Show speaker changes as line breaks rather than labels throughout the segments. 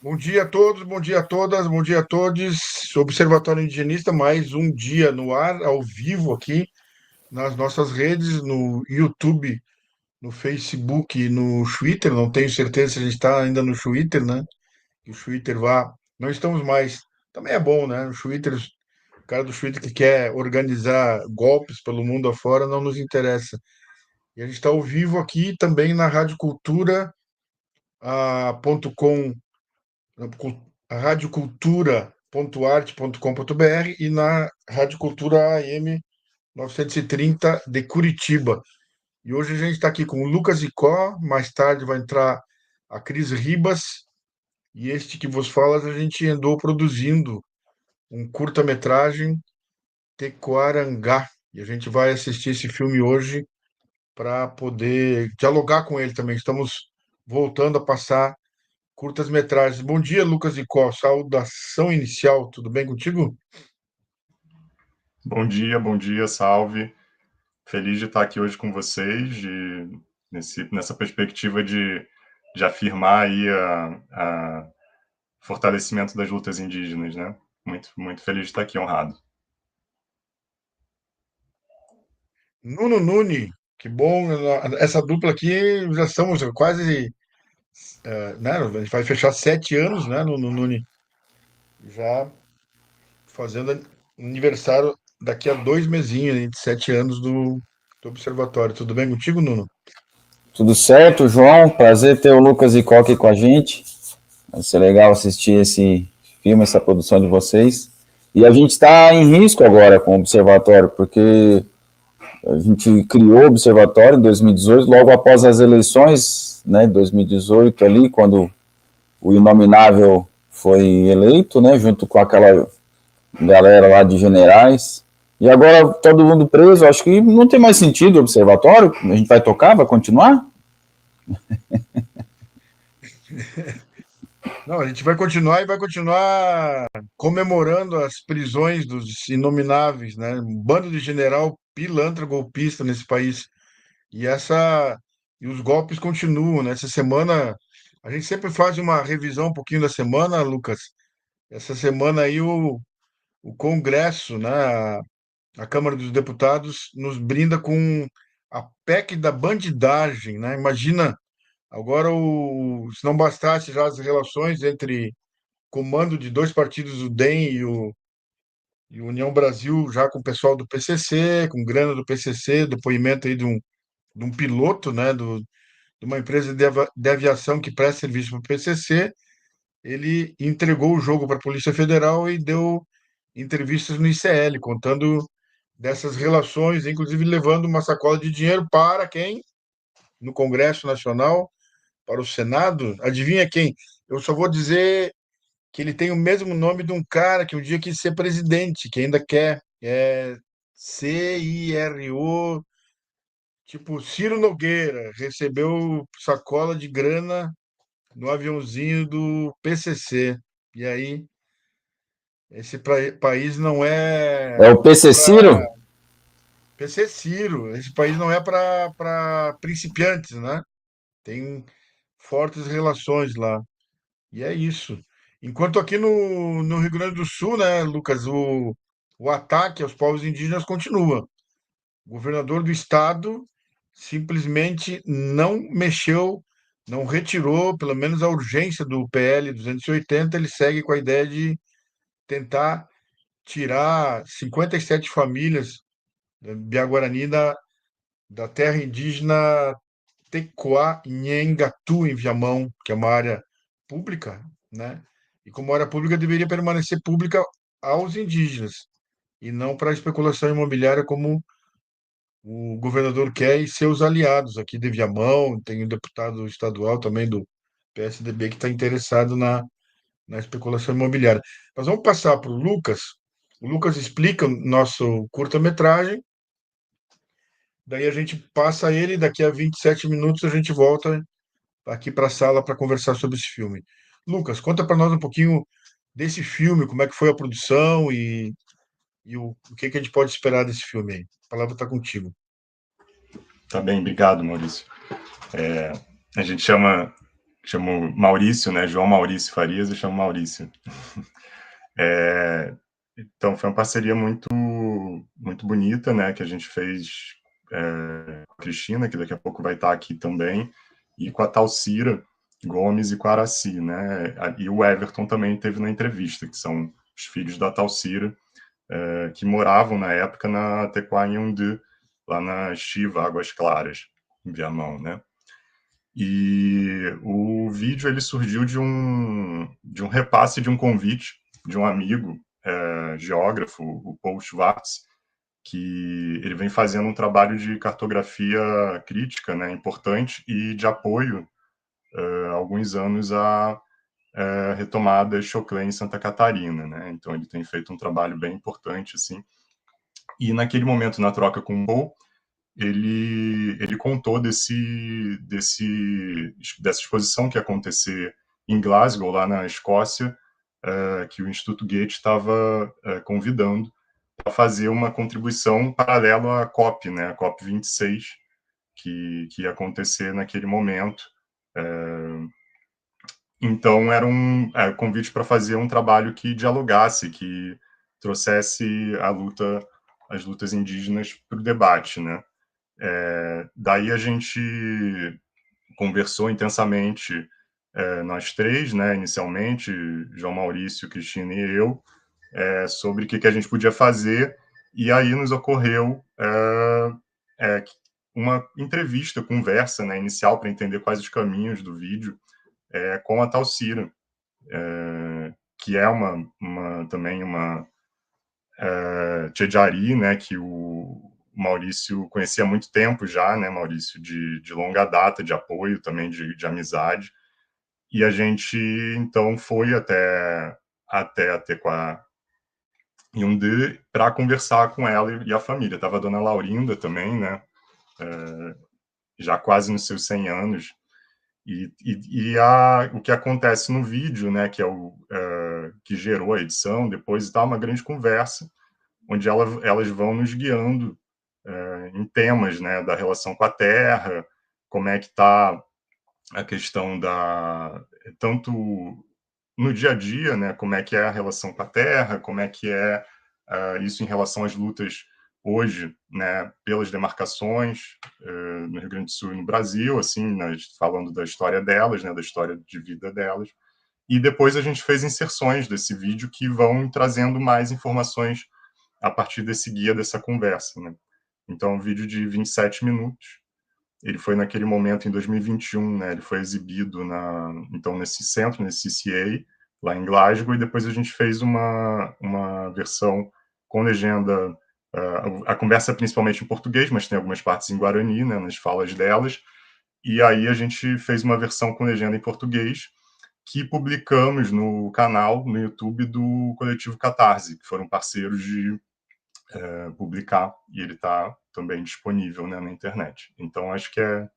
Bom dia a todos, bom dia a todas, bom dia a todos. Observatório Indigenista, mais um dia no ar, ao vivo aqui nas nossas redes, no YouTube, no Facebook e no Twitter. Não tenho certeza se a gente está ainda no Twitter, né? Que o Twitter vá. Não estamos mais. Também é bom, né? O Twitter, o cara do Twitter que quer organizar golpes pelo mundo afora não nos interessa. E a gente está ao vivo aqui também na Rádio Cultura, ponto com a radiocultura.arte.com.br e na Rádio Cultura AM 930 de Curitiba. E hoje a gente está aqui com o Lucas Icó, mais tarde vai entrar a Cris Ribas, e este que vos fala, a gente andou produzindo um curta-metragem, Tecoarangá, e a gente vai assistir esse filme hoje para poder dialogar com ele também. Estamos voltando a passar curtas-metragens. Bom dia, Lucas Icó. Saudação inicial, tudo bem contigo?
Bom dia, salve. Feliz de estar aqui hoje com vocês, nessa perspectiva de afirmar aí a fortalecimento das lutas indígenas, né? Muito feliz de estar aqui, honrado.
Nuno Nuni, que bom. Essa dupla aqui já estamos quase, né? A gente vai fechar 7 anos, né, Nuno Nuni? Já fazendo aniversário daqui a 2 mesinhos, aí, de 7 anos do Observatório. Tudo bem contigo, Nuno?
Tudo certo, João? Prazer ter o Lucas e Coque com a gente. Vai ser legal assistir esse filme, essa produção de vocês. E a gente está em risco agora com o Observatório, porque a gente criou o Observatório em 2018, logo após as eleições, né, 2018 ali, quando o Inominável foi eleito, né, junto com aquela galera lá de generais. E agora todo mundo preso, acho que não tem mais sentido o Observatório. A gente vai tocar, vai continuar?
Não, a gente vai continuar e vai continuar comemorando as prisões dos inomináveis, né? Um bando de general pilantra golpista nesse país. E essa e os golpes continuam, né? Essa semana a gente sempre faz uma revisão um pouquinho da semana, Lucas. Essa semana aí o Congresso, né, a Câmara dos Deputados nos brinda com a PEC da bandidagem, né? Imagina agora se não bastasse já as relações entre comando de dois partidos, o DEM e o União Brasil, já com o pessoal do PCC, com grana do PCC, depoimento aí de um piloto, né, de uma empresa de aviação que presta serviço para o PCC. Ele entregou o jogo para a Polícia Federal e deu entrevistas no ICL, contando dessas relações, inclusive levando uma sacola de dinheiro para quem? No Congresso Nacional, para o Senado. Adivinha quem? Eu só vou dizer que ele tem o mesmo nome de um cara que um dia quis ser presidente, que ainda quer. É CIRO, tipo Ciro Nogueira, recebeu sacola de grana no aviãozinho do PCC. E aí, esse país não
É
é
o PC
para
Ciro?
PC Ciro, esse país não é para principiantes, né? Tem fortes relações lá. E é isso. Enquanto aqui no Rio Grande do Sul, né, Lucas, o ataque aos povos indígenas continua. O governador do estado simplesmente não mexeu, não retirou, pelo menos a urgência do PL 280. Ele segue com a ideia de tentar tirar 57 famílias Biaguarani da terra indígena Tecoá Nhengatu, em Viamão, que é uma área pública, né? E como área pública deveria permanecer pública aos indígenas e não para especulação imobiliária como o governador quer e seus aliados aqui de Viamão. Tem um deputado estadual também do PSDB que está interessado na especulação imobiliária. Nós vamos passar para o Lucas. O Lucas explica o nosso curta-metragem, daí a gente passa ele, daqui a 27 minutos a gente volta aqui para a sala para conversar sobre esse filme. Lucas, conta para nós um pouquinho desse filme, como é que foi a produção e o que que a gente pode esperar desse filme aí. A palavra está contigo.
Tá bem, obrigado, Maurício. A gente chamo Maurício, né? João Maurício Farias, eu chamo Maurício. Então, foi uma parceria muito, muito bonita, né? Que a gente fez com a Cristina, que daqui a pouco vai estar aqui também, e com a Talcira Gomes e com a Araci, né? E o Everton também teve na entrevista, que são os filhos da Talcira, que moravam na época na Tequanhonde, lá na Chiva, Águas Claras, em Viamão, né? E o vídeo ele surgiu de um repasse de um convite de um amigo, geógrafo, o Paul Schwartz, que ele vem fazendo um trabalho de cartografia crítica, né, importante, e de apoio há alguns anos à retomada Choclen em Santa Catarina, né? Então ele tem feito um trabalho bem importante, assim. E naquele momento, na troca com o Paul, ele contou dessa exposição que ia acontecer em Glasgow, lá na Escócia, que o Instituto Goethe estava convidando para fazer uma contribuição paralela à COP, né, a COP 26, que ia acontecer naquele momento. Então, era um convite para fazer um trabalho que dialogasse, que trouxesse as lutas indígenas para o debate, né? Daí a gente conversou intensamente, nós três, né, inicialmente, João Maurício, Cristina e eu, sobre o que a gente podia fazer, e aí nos ocorreu uma entrevista, conversa, né, inicial para entender quais os caminhos do vídeo, com a Talcira, que é também uma Tchejari, né, que o Maurício conhecia há muito tempo já, né, Maurício, de longa data, de apoio também, de amizade. E a gente, então, foi até a Tequá Yundê para conversar com ela e a família. Tava a dona Laurinda também, né, já quase nos seus 100 anos. O que acontece no vídeo, né, que é que gerou a edição, depois está uma grande conversa, onde elas vão nos guiando em temas, né, da relação com a terra, como é que está a questão tanto no dia a dia, né, como é que é a relação com a terra, como é que é isso em relação às lutas hoje, né, pelas demarcações no Rio Grande do Sul e no Brasil, assim, falando da história delas, né, da história de vida delas. E depois a gente fez inserções desse vídeo que vão trazendo mais informações a partir desse guia, dessa conversa, né? Então, um vídeo de 27 minutos. Ele foi naquele momento, em 2021, né? Ele foi exibido então, nesse centro, nesse CCA, lá em Glasgow, e depois a gente fez uma versão com legenda, a conversa é principalmente em português, mas tem algumas partes em Guarani, né, nas falas delas, e aí a gente fez uma versão com legenda em português, que publicamos no canal, no YouTube do Coletivo Catarse, que foram parceiros de publicar, e ele está também disponível, né, na internet. Então, acho que essa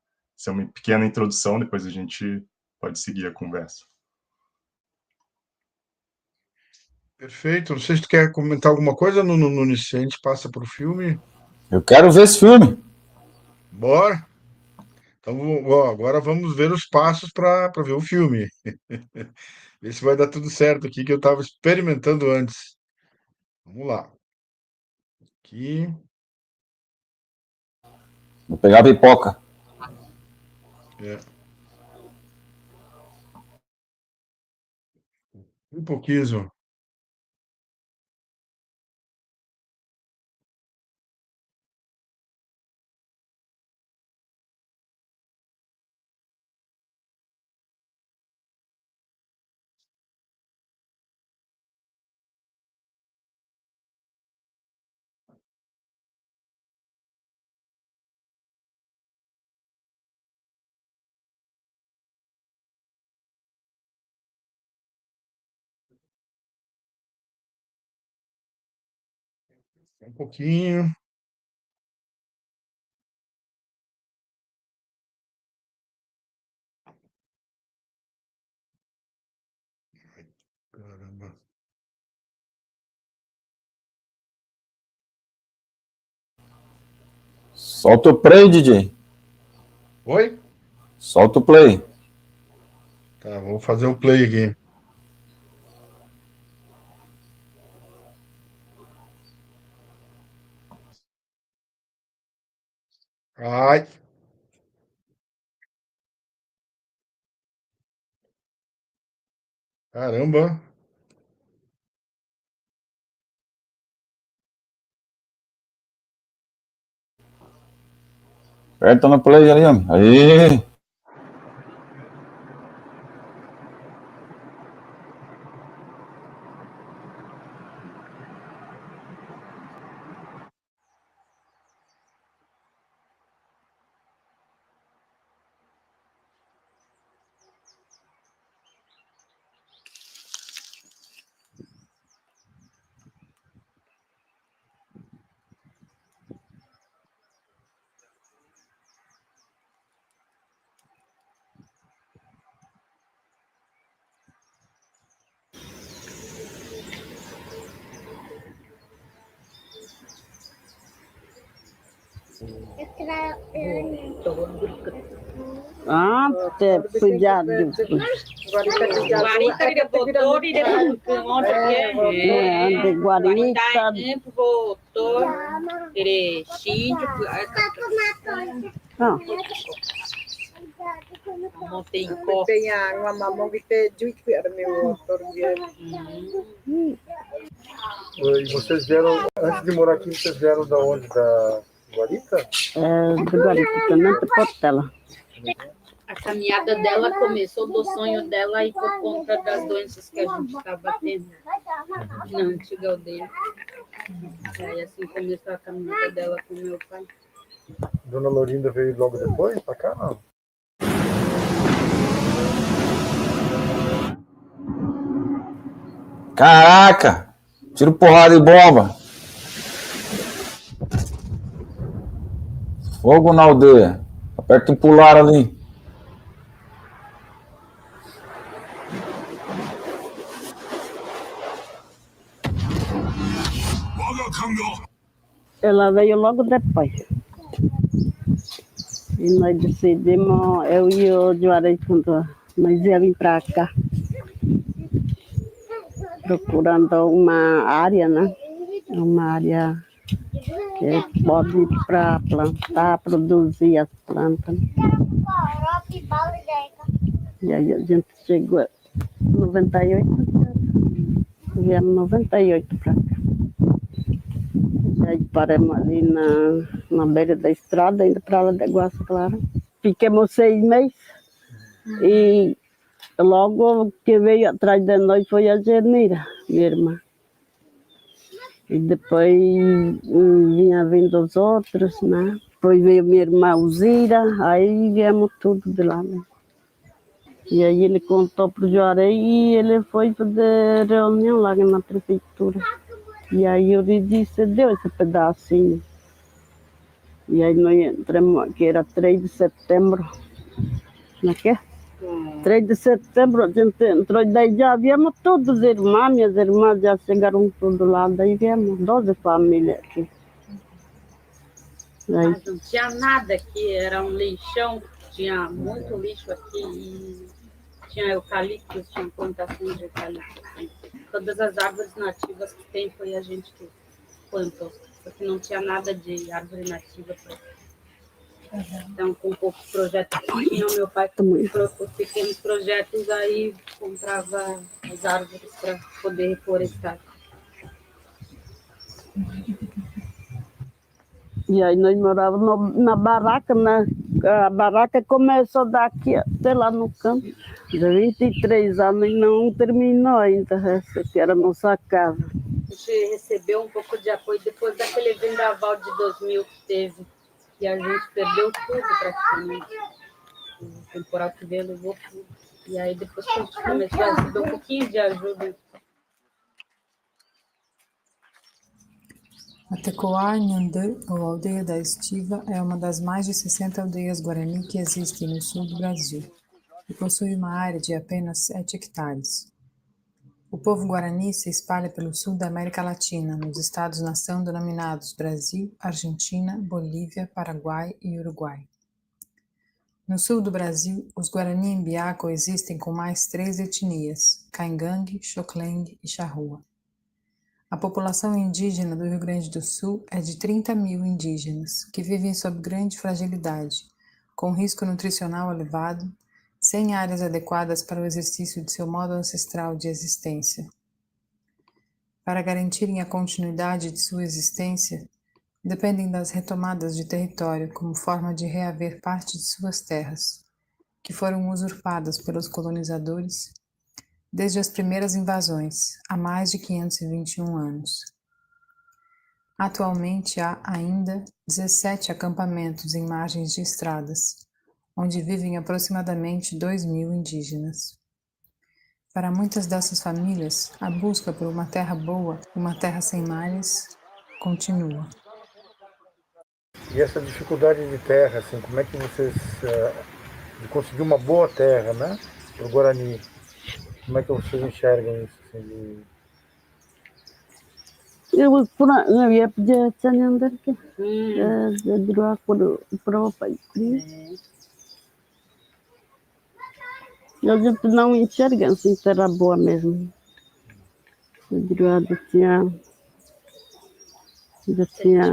é uma pequena introdução, depois a gente pode seguir a conversa.
Perfeito. Não sei se tu quer comentar alguma coisa, Nunes, se a gente passa para o filme.
Eu quero ver esse filme.
Bora. Então, agora vamos ver os passos para ver o filme. Ver se vai dar tudo certo aqui, que eu estava experimentando antes. Vamos lá. Aqui.
Vou pegar a pipoca.
É. Um pouquinho. Um pouquinho. Caramba.
Solta o play, DJ.
Oi?
Solta o play.
Tá, vou fazer o play aqui. Ai, caramba.
Aperta no play ali, homem. Aí.
Antes cuidado.
Guarita que botou e depois
De guarita.
Botou Erechíndio. Montei em copo.
Tem água, mamão que tem de meu
E vocês vieram, antes de morar aqui, vocês vieram da onde? Da Guarita?
De guarita também, de Portela.
A caminhada dela começou do sonho dela e por conta das doenças que a gente estava tendo na antiga aldeia. Aí assim começou a caminhada dela com meu pai.
Dona Lorinda veio logo depois pra cá, não?
Caraca! Tiro porrada e bomba. Fogo na aldeia. Aperta o pular ali.
Ela veio logo depois. E nós decidimos, eu e o Juarez, quando nós ia vir para cá, procurando uma área, né? Uma área que pode para plantar, produzir as plantas. E aí a gente chegou em 98, viemos em 98 para cá. E aí paramos ali na beira da estrada, indo para lá de Guaça Clara. Ficamos 6 meses e logo que veio atrás de nós foi a Genira, minha irmã. E depois vinha vindo os outros, né? Depois veio minha irmã Uzira, aí viemos tudo de lá, né? E aí ele contou para o Juarez e ele foi fazer reunião lá na prefeitura. E aí eu lhe disse, deu esse pedacinho. E aí nós entramos, que era 3 de setembro, não é que é? 3 de setembro a gente entrou, daí já viemos todos os irmãos, minhas irmãs já chegaram tudo lá, daí viemos 12 famílias aqui.
Mas não tinha nada aqui, era um lixão, tinha muito lixo aqui e tinha eucaliptos, tinha plantações de eucalipto. Todas as árvores nativas que tem foi a gente que plantou, porque não tinha nada de árvore nativa para Então, com poucos projetos que tinha, meu pai por pequenos projetos, aí comprava as árvores para poder reflorestar.
E aí nós morávamos na barraca, né? A barraca começou daqui até lá no campo. De 23 anos e não terminou ainda, essa que era a nossa casa.
A gente recebeu um pouco de apoio depois daquele vendaval de 2000 que teve. E a gente perdeu tudo praticamente. O temporal que veio levou tudo. E aí depois que a gente começou a receber um pouquinho de ajuda.
A Tecoá Nhandã, ou Aldeia da Estiva, é uma das mais de 60 aldeias guarani que existem no sul do Brasil e possui uma área de apenas 7 hectares. O povo guarani se espalha pelo sul da América Latina, nos estados-nação denominados Brasil, Argentina, Bolívia, Paraguai e Uruguai. No sul do Brasil, os Guarani-Mbiá coexistem com mais 3 etnias: Caingangue, Xocleng e Charrua. A população indígena do Rio Grande do Sul é de 30 mil indígenas, que vivem sob grande fragilidade, com risco nutricional elevado, sem áreas adequadas para o exercício de seu modo ancestral de existência. Para garantirem a continuidade de sua existência, dependem das retomadas de território como forma de reaver parte de suas terras, que foram usurpadas pelos colonizadores desde as primeiras invasões, há mais de 521 anos. Atualmente há ainda 17 acampamentos em margens de estradas, onde vivem aproximadamente 2.000 indígenas. Para muitas dessas famílias, a busca por uma terra boa, uma terra sem males, continua.
E essa dificuldade de terra, assim, como é que vocês, de conseguir uma boa terra, né, para o Guarani, como é que vocês enxergam isso? Assim,
Eu ia pedir a que de por o pai. A gente não enxerga assim terra boa mesmo.
A gente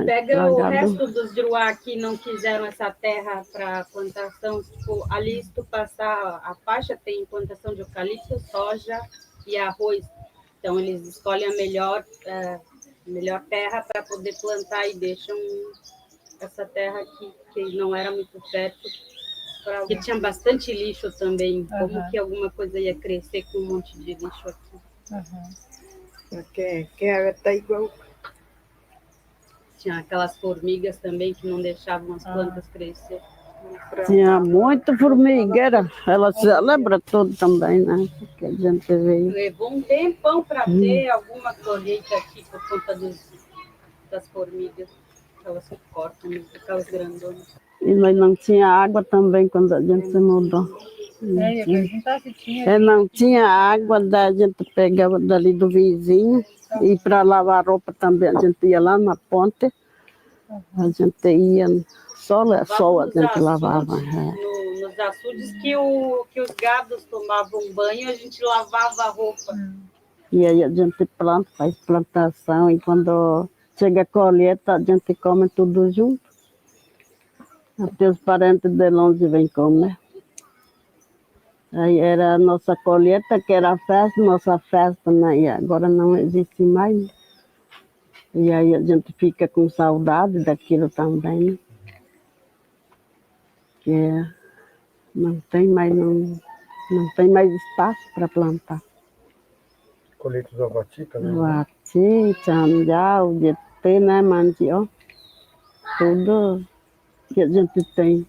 pega o resto dos Juruá que não quiseram essa terra para plantação, tipo, ali se tu passar a faixa tem plantação de eucalipto, soja e arroz. Então eles escolhem a melhor terra para poder plantar e deixam essa terra que não era muito fértil. Porque tinha bastante lixo também. Como que alguma coisa ia crescer com um monte de lixo aqui?
Que está igual.
Tinha aquelas formigas também que não deixavam as plantas crescer.
Tinha muita formigueira. Ela se lembra tudo também, né? Que a gente veio.
Levou um tempão para ter alguma colheita aqui por conta das formigas. Elas se cortam, aquelas grandonas.
E nós não tinha água também quando a gente se mudou. Não tinha água, daí a gente pegava dali do vizinho. E para lavar roupa também, a gente ia lá na ponte. A gente ia, só a gente lavava.
Nos açudes que os gados tomavam banho, a gente lavava a roupa.
E aí a gente planta, faz plantação. E quando chega a colheita, a gente come tudo junto. Até os parentes de longe vêm comer. Aí era a nossa colheita, que era a festa, nossa festa, né? E agora não existe mais. E aí a gente fica com saudade daquilo também, né? Que não tem mais espaço para plantar.
colheita do Avati também?
Avati, Tchandial, Jetê, né? Mandioca. Tudo que a gente tem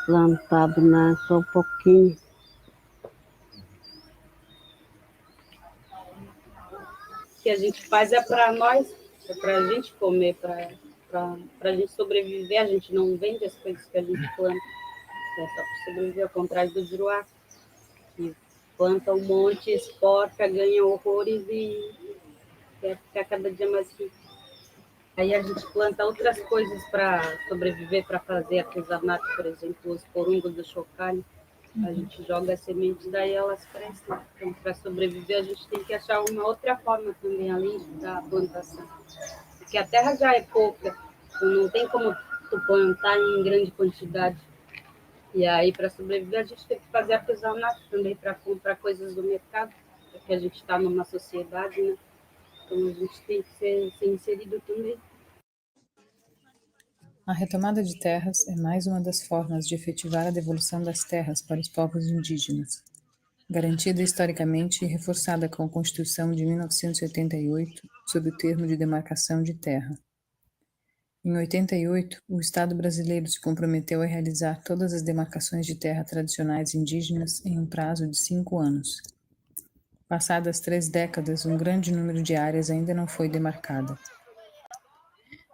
plantado, né? Só um pouquinho.
O que a gente faz é para nós, é para a gente comer, para a gente sobreviver. A gente não vende as coisas que a gente planta, é só para sobreviver, ao contrário do Juruá, que planta um monte, exporta, ganha horrores e quer ficar cada dia mais rico. Aí a gente planta outras coisas para sobreviver, para fazer artesanato, por exemplo, os porungos do chocalho. A gente joga as sementes, daí elas crescem. Então, para sobreviver, a gente tem que achar uma outra forma também, além da plantação. Porque a terra já é pouca, então não tem como tu plantar em grande quantidade. E aí, para sobreviver, a gente tem que fazer artesanato também para comprar coisas do mercado, porque a gente está numa sociedade, né? Então, a gente tem que ser inserido também.
A retomada de terras é mais uma das formas de efetivar a devolução das terras para os povos indígenas, garantida historicamente e reforçada com a Constituição de 1988, sob o termo de demarcação de terra. Em 88, o Estado brasileiro se comprometeu a realizar todas as demarcações de terra tradicionais indígenas em um prazo de 5 anos. Passadas 3 décadas, um grande número de áreas ainda não foi demarcada.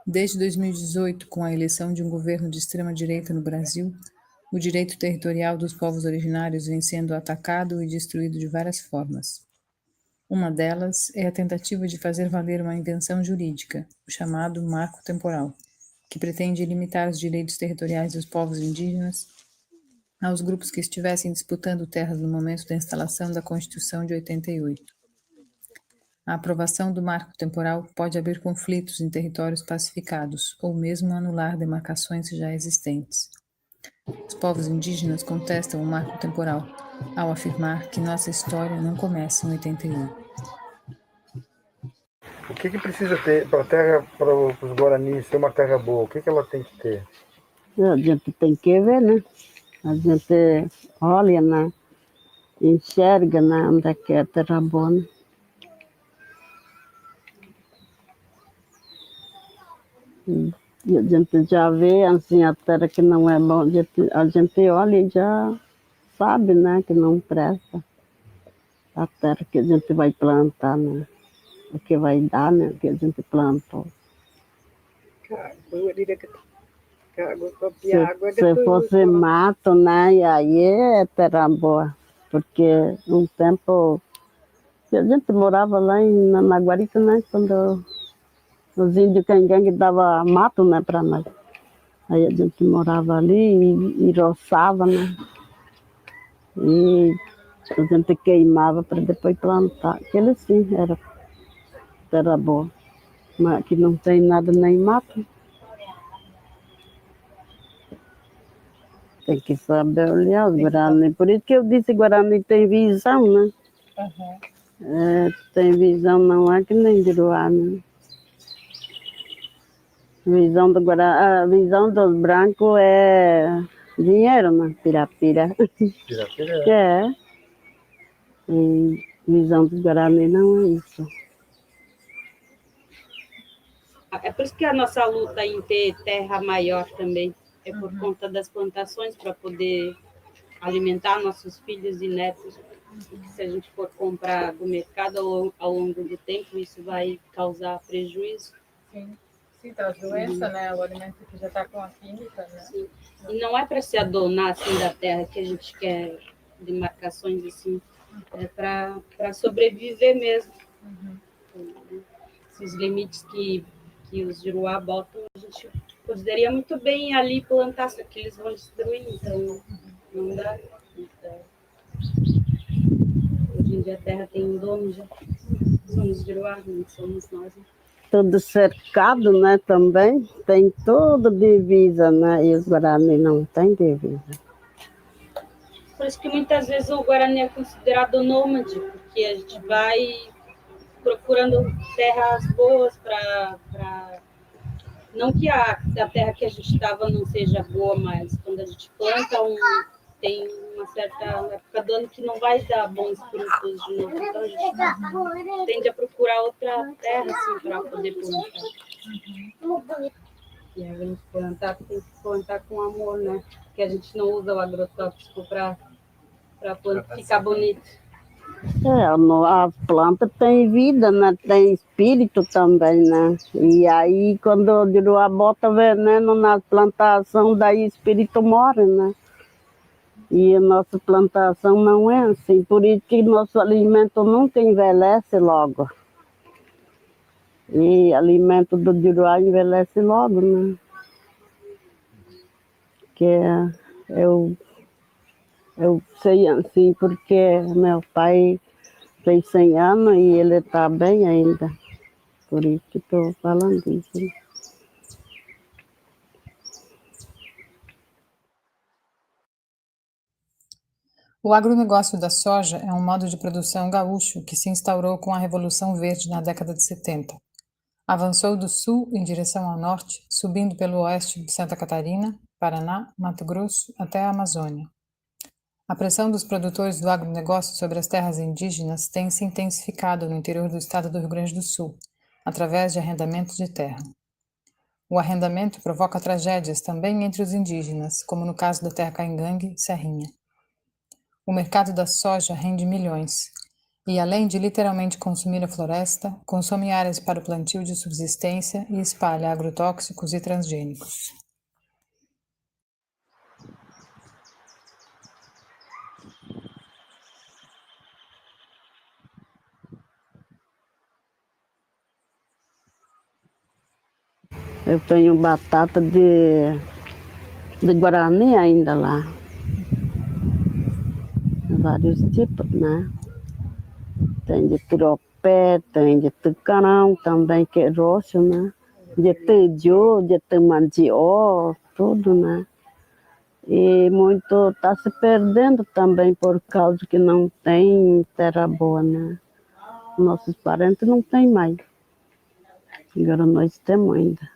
Desde 2018, com a eleição de um governo de extrema-direita no Brasil, o direito territorial dos povos originários vem sendo atacado e destruído de várias formas. Uma delas é a tentativa de fazer valer uma invenção jurídica, o chamado marco temporal, que pretende limitar os direitos territoriais dos povos indígenas aos grupos que estivessem disputando terras no momento da instalação da Constituição de 88. A aprovação do marco temporal pode abrir conflitos em territórios pacificados ou mesmo anular demarcações já existentes. Os povos indígenas contestam o marco temporal ao afirmar que nossa história não começa em 88.
O que precisa ter para a terra, para os guaranis ser uma terra boa? O que ela tem que ter?
A gente tem que ver, né? A gente olha, né? Enxerga, né? Onde é que é a terra boa, né? E a gente já vê, assim, a terra que não é bom, a gente olha e já sabe, né? Que não presta. A terra que a gente vai plantar, né? O que vai dar, né? O que a gente plantou. Se fosse mato, né? E aí é terra boa. Porque um tempo a gente morava lá na Guarita, né? Quando os índios cangangue davam mato, né, para nós. Aí a gente morava ali e roçava, né? E a gente queimava para depois plantar. Aquele sim era terra boa. Mas aqui não tem nada nem mato. Tem que saber olhar os Guarani. Por isso que eu disse Guarani tem visão, né? Tem visão, não é que nem Juruá, né? A visão dos brancos é dinheiro, né? Pirapira.
Pirapira
É. E visão dos Guarani não é isso.
É por isso que a nossa luta em ter terra maior também é por conta das plantações, para poder alimentar nossos filhos e netos. Se a gente for comprar do mercado ao longo do tempo, isso vai causar prejuízo.
Sim, traz doença, né? O alimento que já está com a química, né?
Sim. E não é para se adonar assim da terra que a gente quer demarcações assim, é para sobreviver mesmo. Esses limites que os Juruá botam, a gente poderia muito bem ali plantar, só que eles vão destruir, então não dá. Hoje em dia a terra tem um dono, já somos Juruá, não somos nós.
Tudo cercado, né, também. Tem tudo divisa, né? E os Guarani não tem divisa.
Por isso que muitas vezes o Guarani é considerado nômade, porque a gente vai procurando terras boas para... Não que a terra que a gente estava não seja boa, mas quando a gente planta, tem uma certa época do ano que não vai dar bons frutos de novo. Então a gente tende a procurar outra terra assim, para poder plantar. E a gente plantar, tem que plantar com amor, né? Porque a gente não usa o agrotóxico para a planta ficar bonita.
A planta tem vida, né? Tem espírito também, né? E aí, quando o Juruá bota veneno na plantação, daí o espírito morre, né? E a nossa plantação não é assim. Por isso que nosso alimento nunca envelhece logo. E alimento do Juruá envelhece logo, né? Que eu sei assim, porque meu pai fez 100 anos e ele está bem ainda. Por isso que estou falando isso. Né?
O agronegócio da soja é um modo de produção gaúcho que se instaurou com a Revolução Verde na década de 70. Avançou do sul em direção ao norte, subindo pelo oeste de Santa Catarina, Paraná, Mato Grosso até a Amazônia. A pressão dos produtores do agronegócio sobre as terras indígenas tem se intensificado no interior do estado do Rio Grande do Sul, através de arrendamento de terra. O arrendamento provoca tragédias também entre os indígenas, como no caso da terra caingangue, Serrinha. O mercado da soja rende milhões, e além de literalmente consumir a floresta, consome áreas para o plantio de subsistência e espalha agrotóxicos e transgênicos.
Eu tenho batata de Guarani ainda lá. vários tipos, né? Tem de turopé, tem de tucarão também, que é roxo, né? De tiju, de tamandió, tudo, né? E muito está se perdendo também por causa que não tem terra boa, né? Nossos parentes não têm mais. Agora nós temos ainda.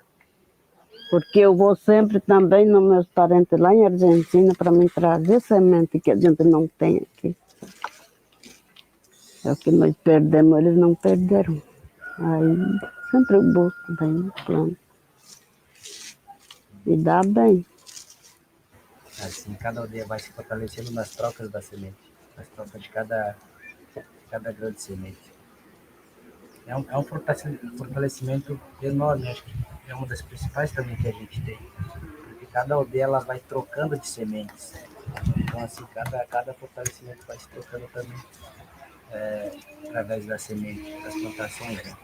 Porque eu vou sempre também nos meus parentes lá em Argentina para me trazer semente que a gente não tem aqui. É o que nós perdemos, eles não perderam. Aí sempre eu busco bem no plano. E dá bem.
Assim, cada aldeia vai se fortalecendo nas trocas da semente, nas trocas de cada grão de semente. É um fortalecimento enorme, acho que é uma das principais também que a gente tem. Porque cada aldeia ela vai trocando de sementes. Então, assim, cada fortalecimento vai se trocando também através da semente, das plantações. Né?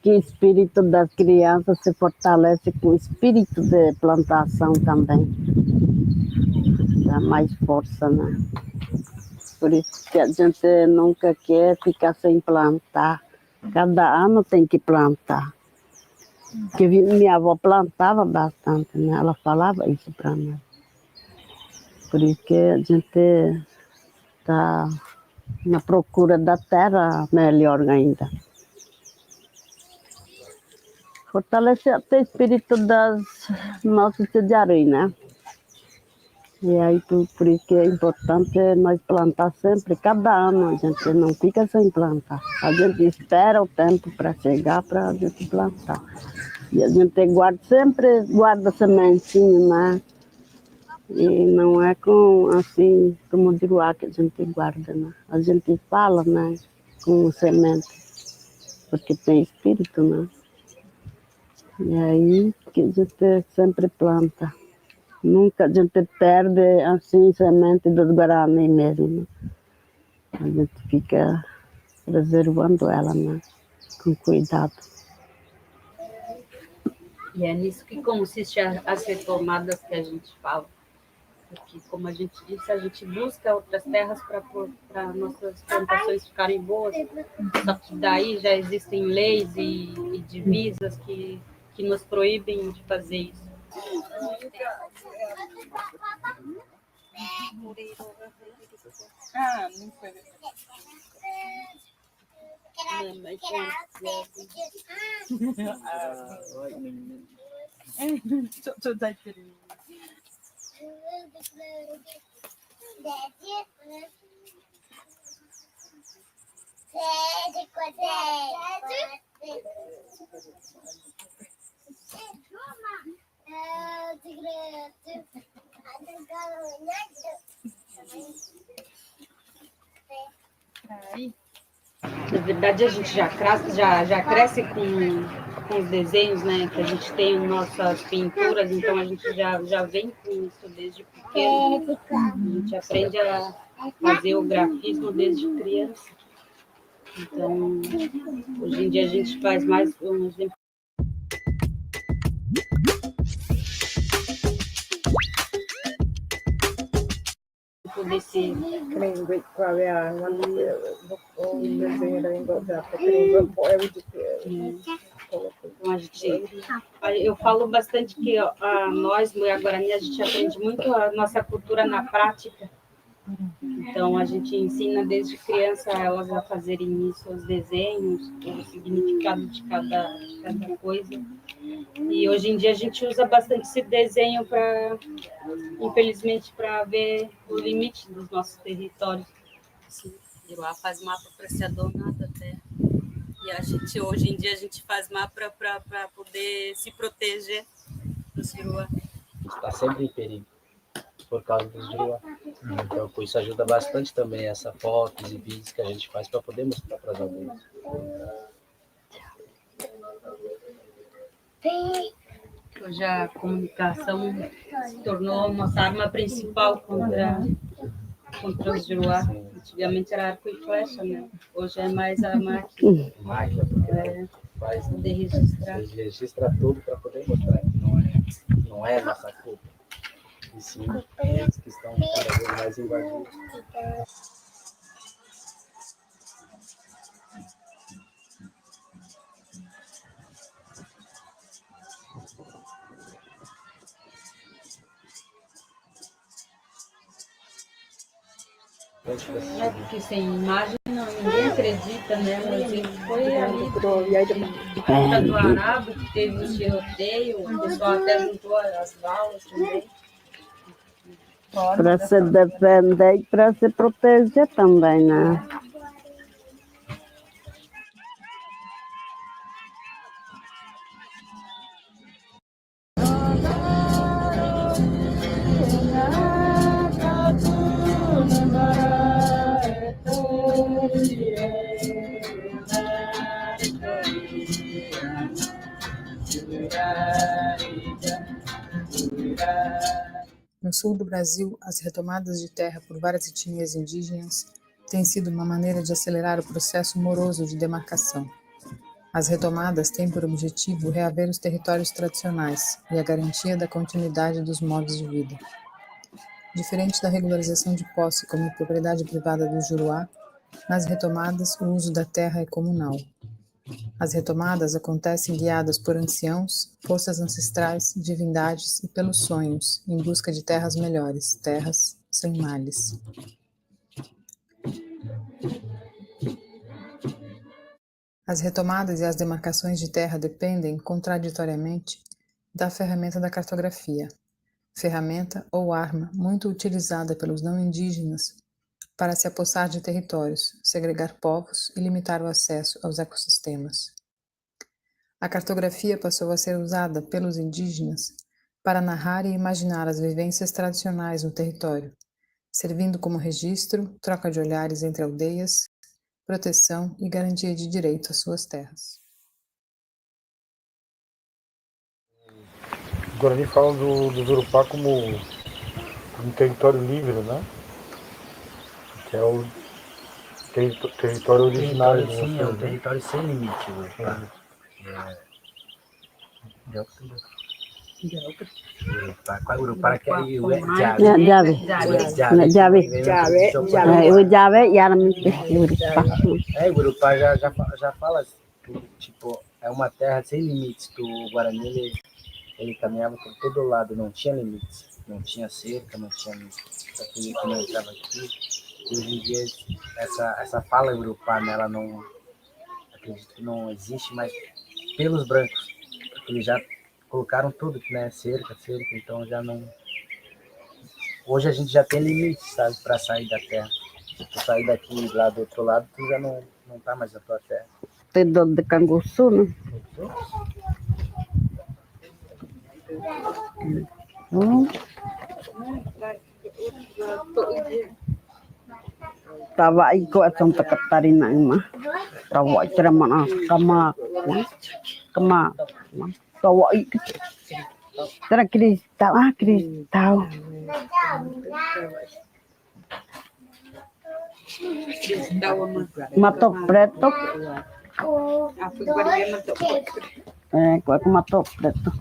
Que o espírito das crianças se fortalece com o espírito de plantação também. Dá mais força, né? Por isso que a gente nunca quer ficar sem plantar. Cada ano tem que plantar. Porque minha avó plantava bastante, né? Ela falava isso para nós. Por isso que a gente está na procura da terra melhor ainda. Fortalecer até o espírito das nossas cidades, né? E aí, por isso que é importante nós plantar sempre, cada ano a gente não fica sem plantar. A gente espera o tempo para chegar para a gente plantar. E a gente sempre guarda sementinha, né? E não é com, assim, como digo, que a gente guarda, né? A gente fala, né? Com semente, porque tem espírito, né? E aí que a gente sempre planta. Nunca a gente perde assim semente dos guarani mesmo. Né? A gente fica preservando ela, né? Com cuidado.
E é nisso que consiste as retomadas que a gente fala. Porque, como a gente disse, a gente busca outras terras para nossas plantações ficarem boas. Só que daí já existem leis e divisas que nos proíbem de fazer isso.
Ah, não foi.
Na verdade, a gente já cresce com os desenhos, né? Que a gente tem em nossas pinturas, então a gente já vem com isso desde pequeno. A gente aprende a fazer o grafismo desde criança. Então, hoje em dia a gente faz mais um exemplo. Desse...
Qual é o desenho da engordada?
Então, eu falo bastante que nós, Mulher Guarani, a gente aprende muito a nossa cultura na prática. Então, a gente ensina desde criança elas a fazerem isso, os desenhos, o significado de cada coisa. E hoje em dia a gente usa bastante esse desenho infelizmente, para ver o limite dos nossos territórios. Assim, de lá faz mapa para ser adonada da terra. E a gente, hoje em dia, a gente faz mapa para poder se proteger dos Juruá.
Está sempre em perigo por causa dos Juruá. Então, por isso ajuda bastante também essa fotos e vídeos que a gente faz para poder mostrar para as aldeias.
Hoje a comunicação se tornou nossa arma principal contra os Juruá. Antigamente era arco e flecha, né? Hoje é mais a máquina.
Máquina,
faz poder registrar.
Registra tudo para poder mostrar que não é nossa culpa. E sim, eles que estão cada vez mais invadindo.
É porque sem imagem ninguém acredita, né? Mas ele foi ali de Ponta do Arabo, que teve o tiroteio, o pessoal até juntou as balas também.
Para se defender e para se proteger também, né?
No sul do Brasil, as retomadas de terra por várias etnias indígenas têm sido uma maneira de acelerar o processo moroso de demarcação. As retomadas têm por objetivo reaver os territórios tradicionais e a garantia da continuidade dos modos de vida. Diferente da regularização de posse como propriedade privada do Juruá, nas retomadas o uso da terra é comunal. As retomadas acontecem guiadas por anciãos, forças ancestrais, divindades e pelos sonhos, em busca de terras melhores, terras sem males. As retomadas e as demarcações de terra dependem, contraditoriamente, da ferramenta da cartografia, ferramenta ou arma muito utilizada pelos não indígenas para se apossar de territórios, segregar povos e limitar o acesso aos ecossistemas. A cartografia passou a ser usada pelos indígenas para narrar e imaginar as vivências tradicionais no território, servindo como registro, troca de olhares entre aldeias, proteção e garantia de direito às suas terras.
Os Guarani falam do Jurupá como um território livre, né? Que é o território originário do
Sim, é um território sem limite, o Jurupá. Urupá que é o Urupá já fala, tipo, é uma terra sem limites, que o Guarani ele caminhava por todo lado, não tinha limites, não tinha cerca, não tinha aquele que não entrava aqui. E hoje em dia essa fala Urupá, né, ela não, acredito que não existe mais pelos brancos, porque eles já colocaram tudo, né, cerca, então já não. Hoje a gente já tem limites, sabe, para sair da terra. Se tu sair daqui lá do outro lado, tu já não tá mais na tua terra.
Tem dono de Canguçu, né? Tava aí com a Santa Catarina, mah. Tava aí tremando, cama. Tava aí. Será cristal? Ah, cristal. Mato preto. É, qual é que matou preto?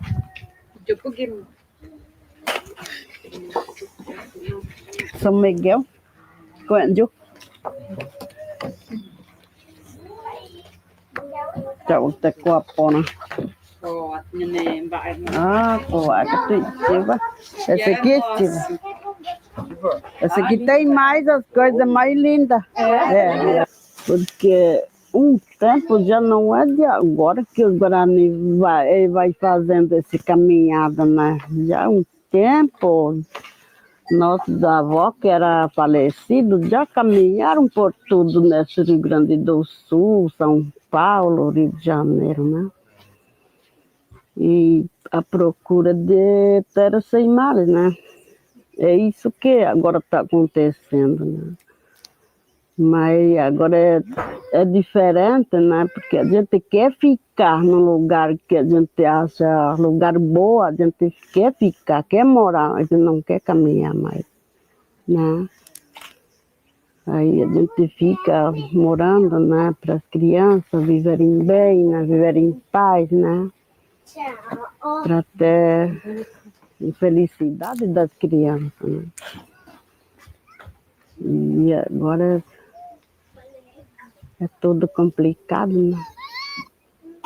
São Miguel. Coenjo. Chậu tê qua pona. Ah, pô, esse aqui estiva. Esse aqui tem mais as coisas mais lindas. É. Porque tempo já não é de agora que o Guarani vai fazendo esse caminhada, né? Já há tempo. Nossos avós, que eram falecidos, já caminharam por tudo nesse Rio Grande do Sul, São Paulo, Rio de Janeiro, né? E a procura de terra sem males, né? É isso que agora está acontecendo, né? Mas agora é diferente, né? Porque a gente quer ficar no lugar que a gente acha lugar bom, a gente quer ficar, quer morar, a gente não quer caminhar mais, né? Aí a gente fica morando, né? Para as crianças viverem bem, né? Viverem em paz, né? Para ter infelicidade das crianças, né? E agora é tudo complicado, né?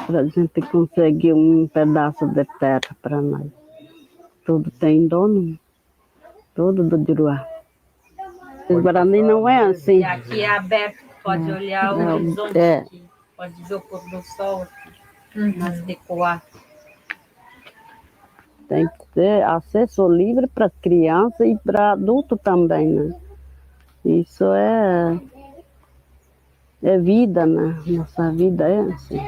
Para a gente conseguir um pedaço de terra para nós. Tudo tem dono, tudo do Juruá. O Guarani não é assim.
E aqui é aberto, pode olhar o horizonte aqui, pode ver o pôr do sol aqui, nas decoar.
Tem que ter acesso livre para criança e para adulto também, né? Isso é vida, né? Nossa vida é assim.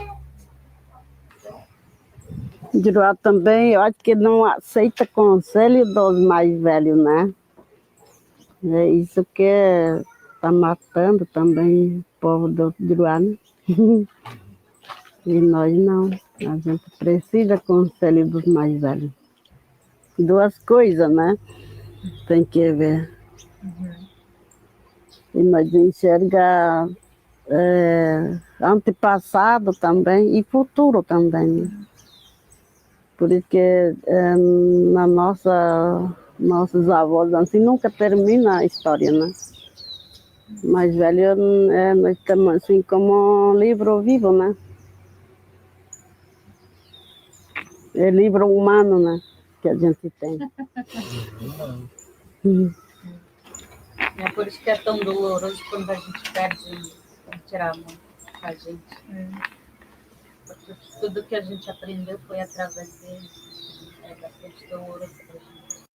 Juruá também, eu acho que não aceita conselho dos mais velhos, né? É isso que está matando também o povo do Juruá, né? E nós não. A gente precisa conselho dos mais velhos. Duas coisas, né? Tem que ver. E nós enxerga antepassado também e futuro também, né? Por isso que na nossos avós assim nunca termina a história, né? Mais velho nós estamos assim como um livro vivo, né? É livro humano, né? Que a gente tem.
É por isso que é tão doloroso quando a gente perde um tirar a mão com a gente. Porque tudo que a gente aprendeu foi através dele. É bastante doloroso pra gente.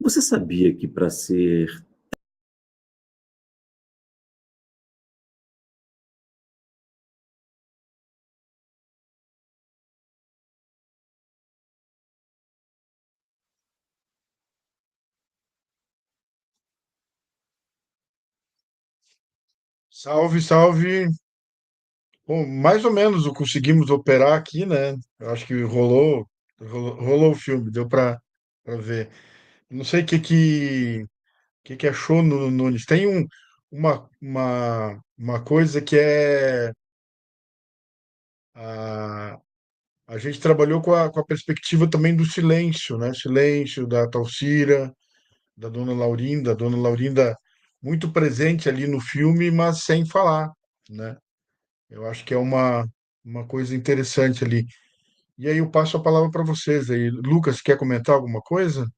Você sabia que para ser
Salve, salve. Bom, mais ou menos o conseguimos operar aqui, né? Eu acho que rolou o filme, deu para ver. Não sei o que achou no Nunes. Tem uma coisa que é a, a gente trabalhou com a perspectiva também do silêncio, né? Silêncio da Talcira, da Dona Laurinda muito presente ali no filme, mas sem falar, né? Eu acho que é uma coisa interessante ali. E aí eu passo a palavra para vocês aí. Lucas, quer comentar alguma coisa?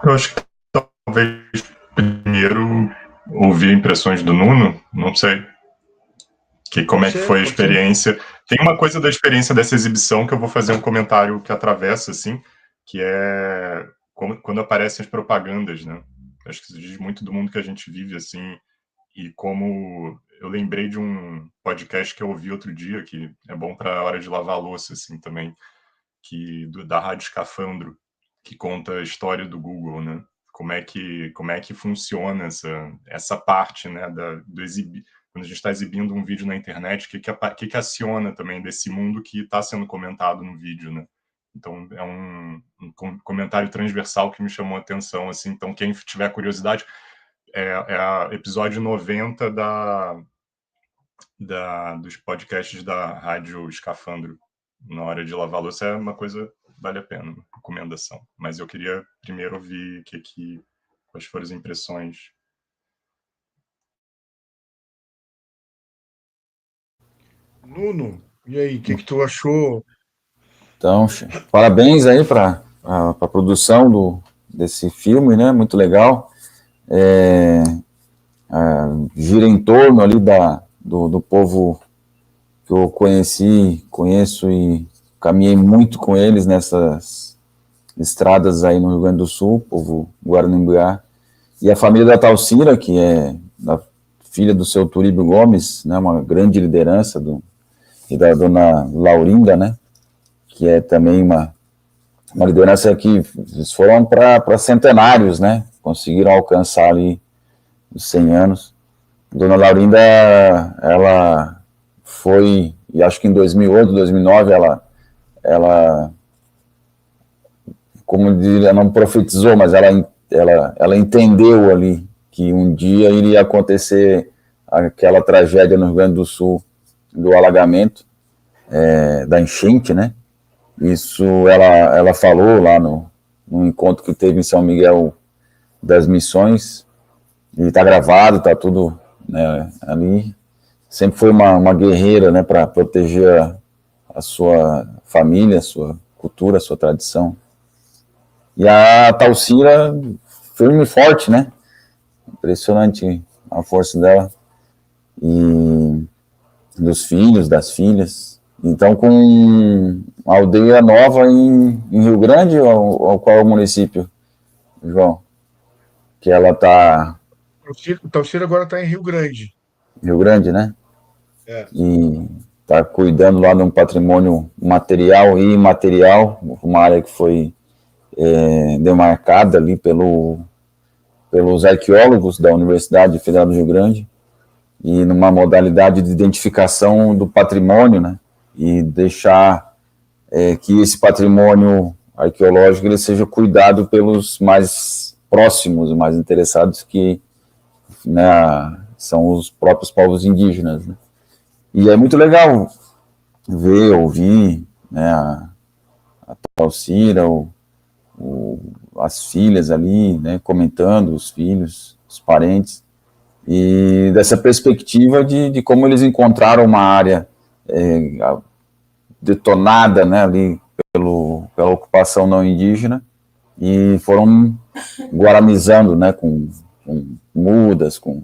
Eu acho que talvez primeiro ouvir impressões do Nuno, não sei. Como é que foi a
Pode ser.
experiência. Tem uma coisa da experiência dessa exibição que eu vou fazer um comentário que atravessa, assim, que é quando aparecem as propagandas, né? Acho que isso diz muito do mundo que a gente vive, assim, e como eu lembrei de um podcast que eu ouvi outro dia, que é bom para a hora de lavar a louça, assim, também, da Rádio Escafandro, que conta a história do Google, né? Como é que funciona essa parte, né, quando a gente está exibindo um vídeo na internet, o que aciona também desse mundo que está sendo comentado no vídeo, né? Então, é um comentário transversal que me chamou a atenção, assim. Então, quem tiver curiosidade, é o episódio 90 dos podcasts da Rádio Escafandro. Na hora de lavar a louça é uma coisa, vale a pena, uma recomendação. Mas eu queria primeiro ouvir quais foram as impressões.
Nuno, e aí, o que tu achou?
Então, parabéns aí para a produção desse filme, né? Muito legal. Gira em torno ali do povo que eu conheço e caminhei muito com eles nessas estradas aí no Rio Grande do Sul, povo Guaranimbá. E a família da Talcira, que é da filha do seu Turíbio Gomes, né? Uma grande liderança e da dona Laurinda, né? Que é também uma liderança que eles foram para centenários, né? Conseguiram alcançar ali os 100 anos. Dona Laurinda, ela foi, e acho que em 2008, 2009, ela como diria, não profetizou, mas ela entendeu ali que um dia iria acontecer aquela tragédia no Rio Grande do Sul, do alagamento, da enchente, né? Isso ela falou lá no encontro que teve em São Miguel das Missões, e está gravado, está tudo, né, ali. Sempre foi uma guerreira, né, para proteger a sua família, a sua cultura, a sua tradição. E a Talcira, firme e forte, né? Impressionante a força dela. E dos filhos, das filhas. Então, com a aldeia nova em Rio Grande, ou qual é o município, João? Que ela está...
O Talcira agora está em Rio Grande.
Rio Grande, né? E está cuidando lá de um patrimônio material e imaterial, uma área que foi demarcada ali pelos arqueólogos da Universidade Federal do Rio Grande, e numa modalidade de identificação do patrimônio, né? E deixar que esse patrimônio arqueológico ele seja cuidado pelos mais próximos, mais interessados, que, né, são os próprios povos indígenas, né? E é muito legal ver, ouvir, né, a Talcira, as filhas ali, né, comentando, os filhos, os parentes, e dessa perspectiva de como eles encontraram uma área detonada, né, ali pela ocupação não indígena, e foram guaranizando, né, com mudas, com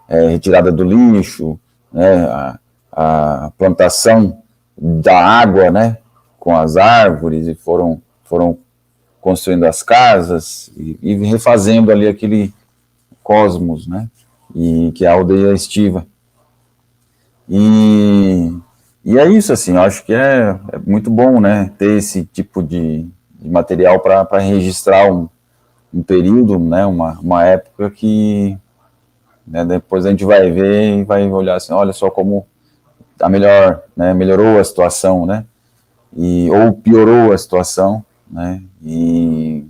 retirada do lixo, né, a plantação da água, né, com as árvores, e foram construindo as casas e refazendo ali aquele cosmos, né, e que é a aldeia estiva. E é isso, assim, eu acho que é muito bom, né, ter esse tipo de material para registrar um período, né, uma época que, né, depois a gente vai ver e vai olhar assim, olha só como melhorou a situação, né, ou piorou a situação, né, e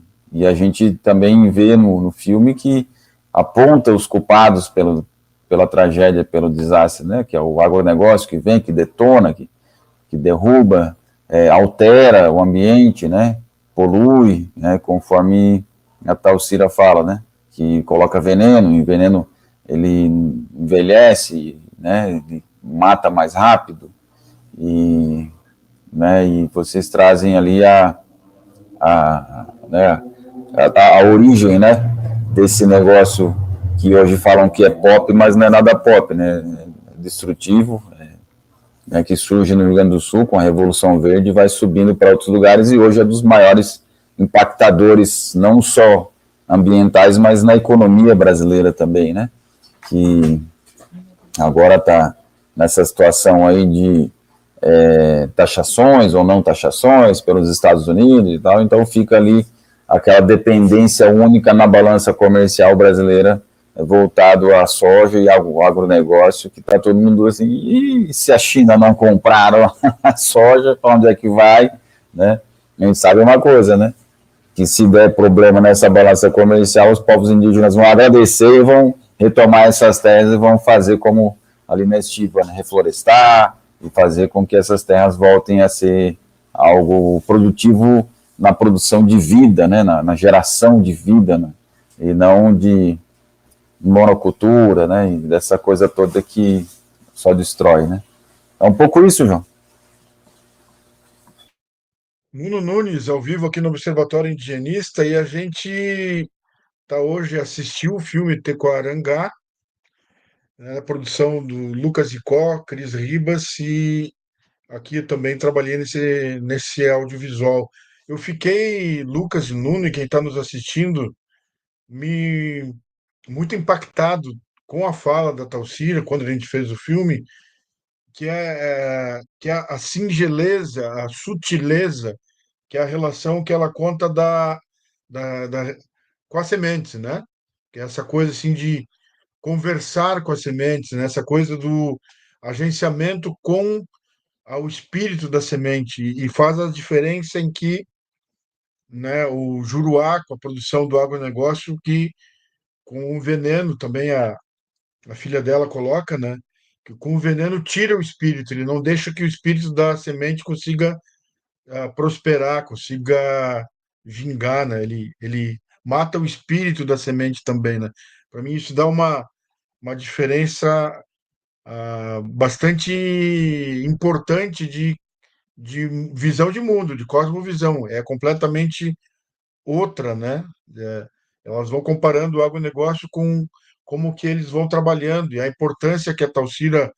a gente também vê no filme que aponta os culpados pela tragédia, pelo desastre, né, que é o agronegócio que vem, que detona, que derruba, altera o ambiente, né, polui, né, conforme a Talcira fala, né, que coloca veneno, e o veneno ele envelhece, né, ele mata mais rápido, e vocês trazem ali a origem, né, desse negócio que hoje falam que é pop, mas não é nada pop, né, é destrutivo, que surge no Rio Grande do Sul com a Revolução Verde e vai subindo para outros lugares, e hoje é dos maiores impactadores, não só ambientais, mas na economia brasileira também, né, que agora está nessa situação aí de taxações ou não taxações pelos Estados Unidos e tal, então fica ali aquela dependência única na balança comercial brasileira voltado à soja e ao agronegócio, que está todo mundo assim, e se a China não comprar a soja, para onde é que vai, né? A gente sabe uma coisa, né? Que se der problema nessa balança comercial, os povos indígenas vão agradecer e vão retomar essas terras e vão fazer como ali na estiva, né? Reflorestar e fazer com que essas terras voltem a ser algo produtivo na produção de vida, né? Na geração de vida, né? E não de monocultura, né? E dessa coisa toda que só destrói, né? É um pouco isso, João.
Nuno Nunes, ao vivo aqui no Observatório Indigenista, e a gente tá hoje assistiu o filme Tecoarangá, né, a produção do Lucas Icó, Cris Ribas, e aqui eu também trabalhei nesse audiovisual. Eu fiquei, Lucas e Nuno, e quem está nos assistindo, me muito impactado com a fala da Talcira quando a gente fez o filme, que é a singeleza, a sutileza, que é a relação que ela conta com as sementes, né? Que é essa coisa assim de conversar com as sementes, né? Essa coisa do agenciamento com o espírito da semente e faz a diferença em que, né, o Juruá, com a produção do agronegócio, que com o veneno também a filha dela coloca, né? Que com o veneno tira o espírito, ele não deixa que o espírito da semente consiga prosperar, consiga vingar, né? Ele mata o espírito da semente também, né? Para mim isso dá uma diferença bastante importante de visão de mundo, de cosmovisão. É completamente outra, né? É, elas vão comparando o agronegócio com como que eles vão trabalhando e a importância que a Talcira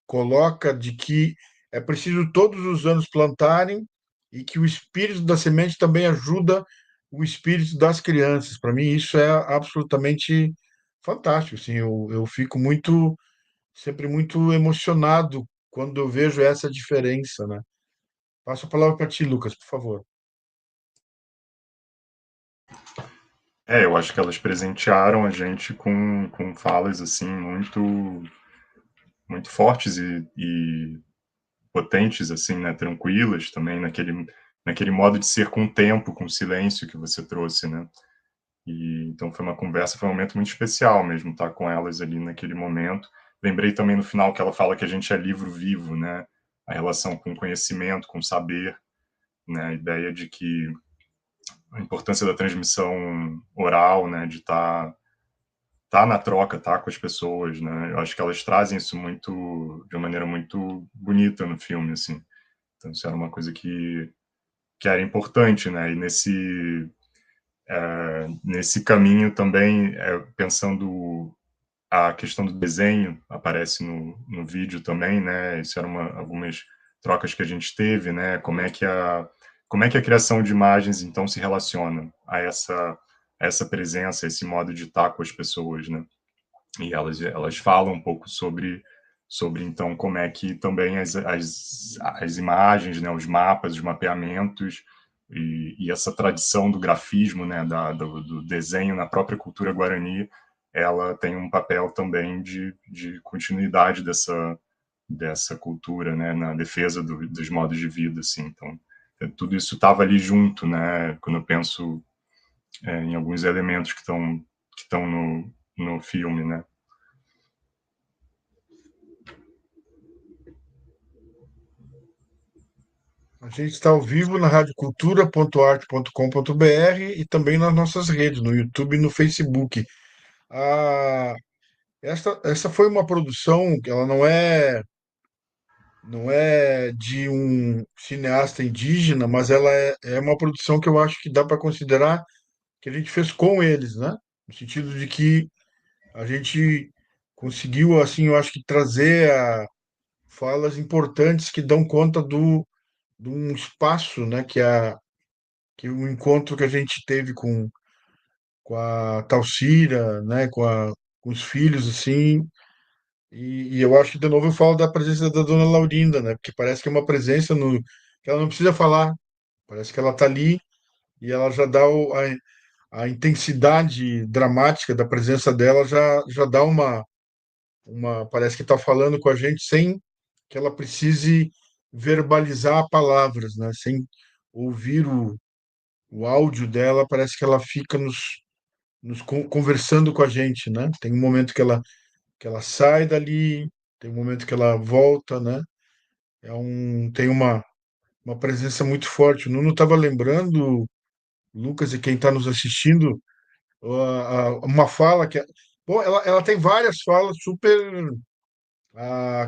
coloca de que é preciso todos os anos plantarem e que o espírito da semente também ajuda o espírito das crianças. Para mim, isso é absolutamente fantástico. Assim, eu fico sempre muito emocionado quando eu vejo essa diferença, né? Passo a palavra para ti, Lucas, por favor.
Eu acho que elas presentearam a gente com falas assim muito fortes e potentes, assim, né? Tranquilas também naquele modo de ser com o tempo, com o silêncio que você trouxe, né? E então foi um momento muito especial mesmo estar com elas ali naquele momento. Lembrei também no final que ela fala que a gente é livro vivo, né? A relação com o conhecimento, com o saber, né? A ideia de que a importância da transmissão oral, né? De tá na troca, tá com as pessoas, né? Eu acho que elas trazem isso de uma maneira muito bonita no filme, assim. Então isso era uma coisa que era importante, né? E nesse caminho também, pensando a questão do desenho, aparece no vídeo também, né? Isso eram algumas trocas que a gente teve, né? Como é que a criação de imagens, então, se relaciona a essa presença, esse modo de estar com as pessoas, né? E elas falam um pouco sobre então, como é que também as imagens, né? Os mapas, os mapeamentos, e essa tradição do grafismo, né, do desenho na própria cultura guarani, ela tem um papel também de continuidade dessa cultura, né, na defesa dos modos de vida, assim. Então, tudo isso estava ali junto, né, quando eu penso em alguns elementos que estão no filme, né.
A gente está ao vivo na radiocultura.arte.com.br e também nas nossas redes, no YouTube e no Facebook. Ah, essa foi uma produção que ela não é de um cineasta indígena, mas ela é uma produção que eu acho que dá para considerar que a gente fez com eles, né? No sentido de que a gente conseguiu, assim, eu acho que trazer falas importantes que dão conta de um espaço, né? Que o encontro que a gente teve com a Talcira, né? Com os filhos, assim. E eu acho que, de novo, eu falo da presença da dona Laurinda, né? Porque parece que é uma presença que ela não precisa falar. Parece que ela está ali e ela já dá a intensidade dramática da presença dela já dá parece que está falando com a gente sem que ela precise verbalizar palavras, né? Sem ouvir o áudio dela, parece que ela fica conversando com a gente, né? Tem um momento que ela sai dali, tem um momento que ela volta, né? Tem uma presença muito forte. O Nuno estava lembrando, Lucas, e quem está nos assistindo, uma fala que. Bom, ela tem várias falas super.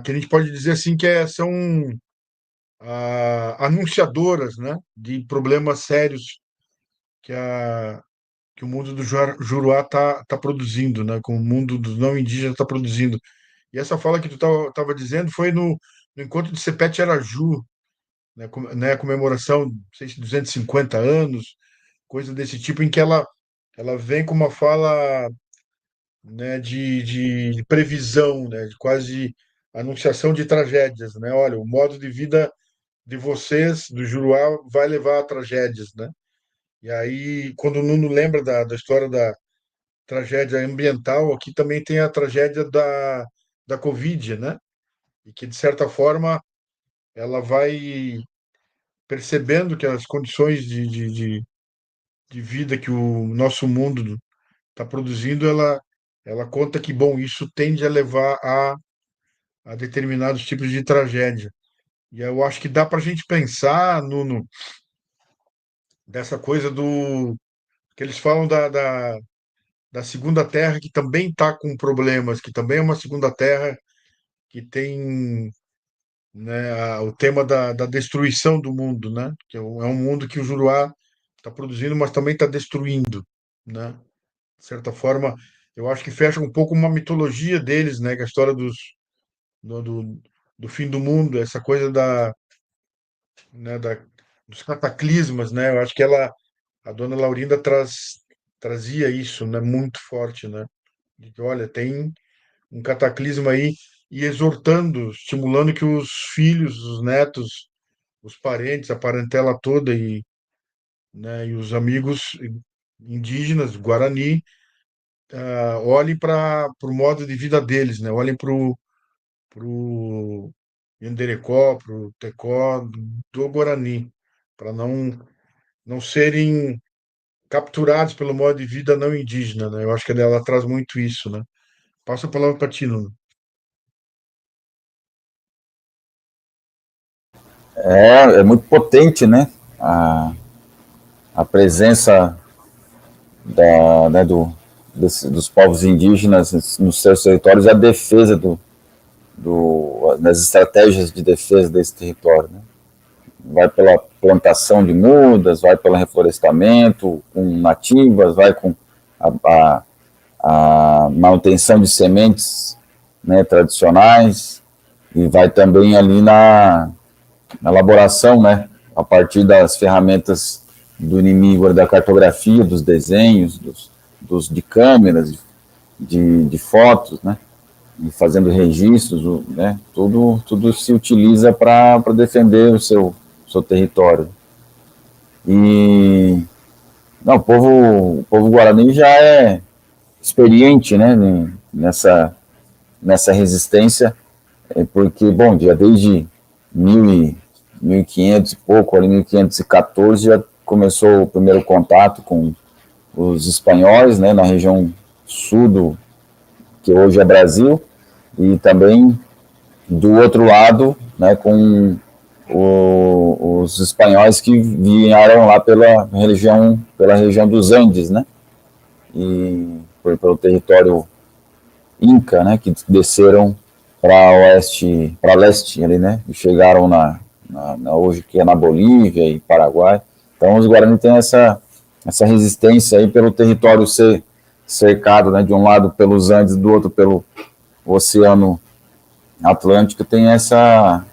Que a gente pode dizer assim que são anunciadoras, né, de problemas sérios que, que o mundo do Juruá tá produzindo, né, que o mundo dos não indígenas está produzindo. E essa fala que tu estava dizendo foi no encontro de Sepete Araju, né, a comemoração, não sei se 250 anos, coisa desse tipo, em que ela vem com uma fala, né, de previsão, né, de quase anunciação de tragédias, né? Olha, o modo de vida de vocês, do Juruá, vai levar a tragédias, né? E aí, quando o Nuno lembra da história da tragédia ambiental, aqui também tem a tragédia da Covid, né? E que, de certa forma, ela vai percebendo que as condições de vida que o nosso mundo está produzindo, ela conta que, bom, isso tende a levar a determinados tipos de tragédia. E eu acho que dá para a gente pensar, Nuno, dessa coisa que eles falam da segunda terra, que também está com problemas, que também é uma segunda terra que tem, né, o tema da destruição do mundo, né? Que é um mundo que o Juruá está produzindo, mas também está destruindo, né? De certa forma, eu acho que fecha um pouco uma mitologia deles, né? Que é a história do fim do mundo, essa coisa né, dos cataclismas, né? Eu acho que a dona Laurinda trazia isso, né? Muito forte, né? De que, olha, tem um cataclismo aí e exortando, estimulando que os filhos, os netos, os parentes, a parentela toda né, e os amigos indígenas, Guarani, olhem para o modo de vida deles, né? Olhem para o Yenderecó, para o Tecó do Guarani, para não serem capturados pelo modo de vida não indígena, né? Eu acho que ela traz muito isso, né? Passa a palavra para ti, Nuno.
É muito potente, né? A presença né, dos povos indígenas nos seus territórios e a defesa das estratégias de defesa desse território, né? Vai pela plantação de mudas, vai pelo reflorestamento com nativas, vai com a manutenção de sementes, né, tradicionais, e vai também ali na elaboração, né, a partir das ferramentas do inimigo, da cartografia, dos desenhos, de câmeras, de fotos, né, e fazendo registros, né, tudo se utiliza para defender o seu território. E não, o povo Guarani já é experiente, né, nessa resistência, porque, bom, já desde 1500 e pouco, ali 1514, já começou o primeiro contato com os espanhóis, né, na região sul que hoje é Brasil, e também do outro lado, né, com os espanhóis que vieram lá pela região dos Andes, né, e pelo território Inca, né, que desceram para leste ali, né, e chegaram hoje que é na Bolívia e Paraguai. Então os Guarani têm essa resistência aí pelo território ser cercado, né, de um lado pelos Andes, do outro pelo Oceano Atlântico, tem essa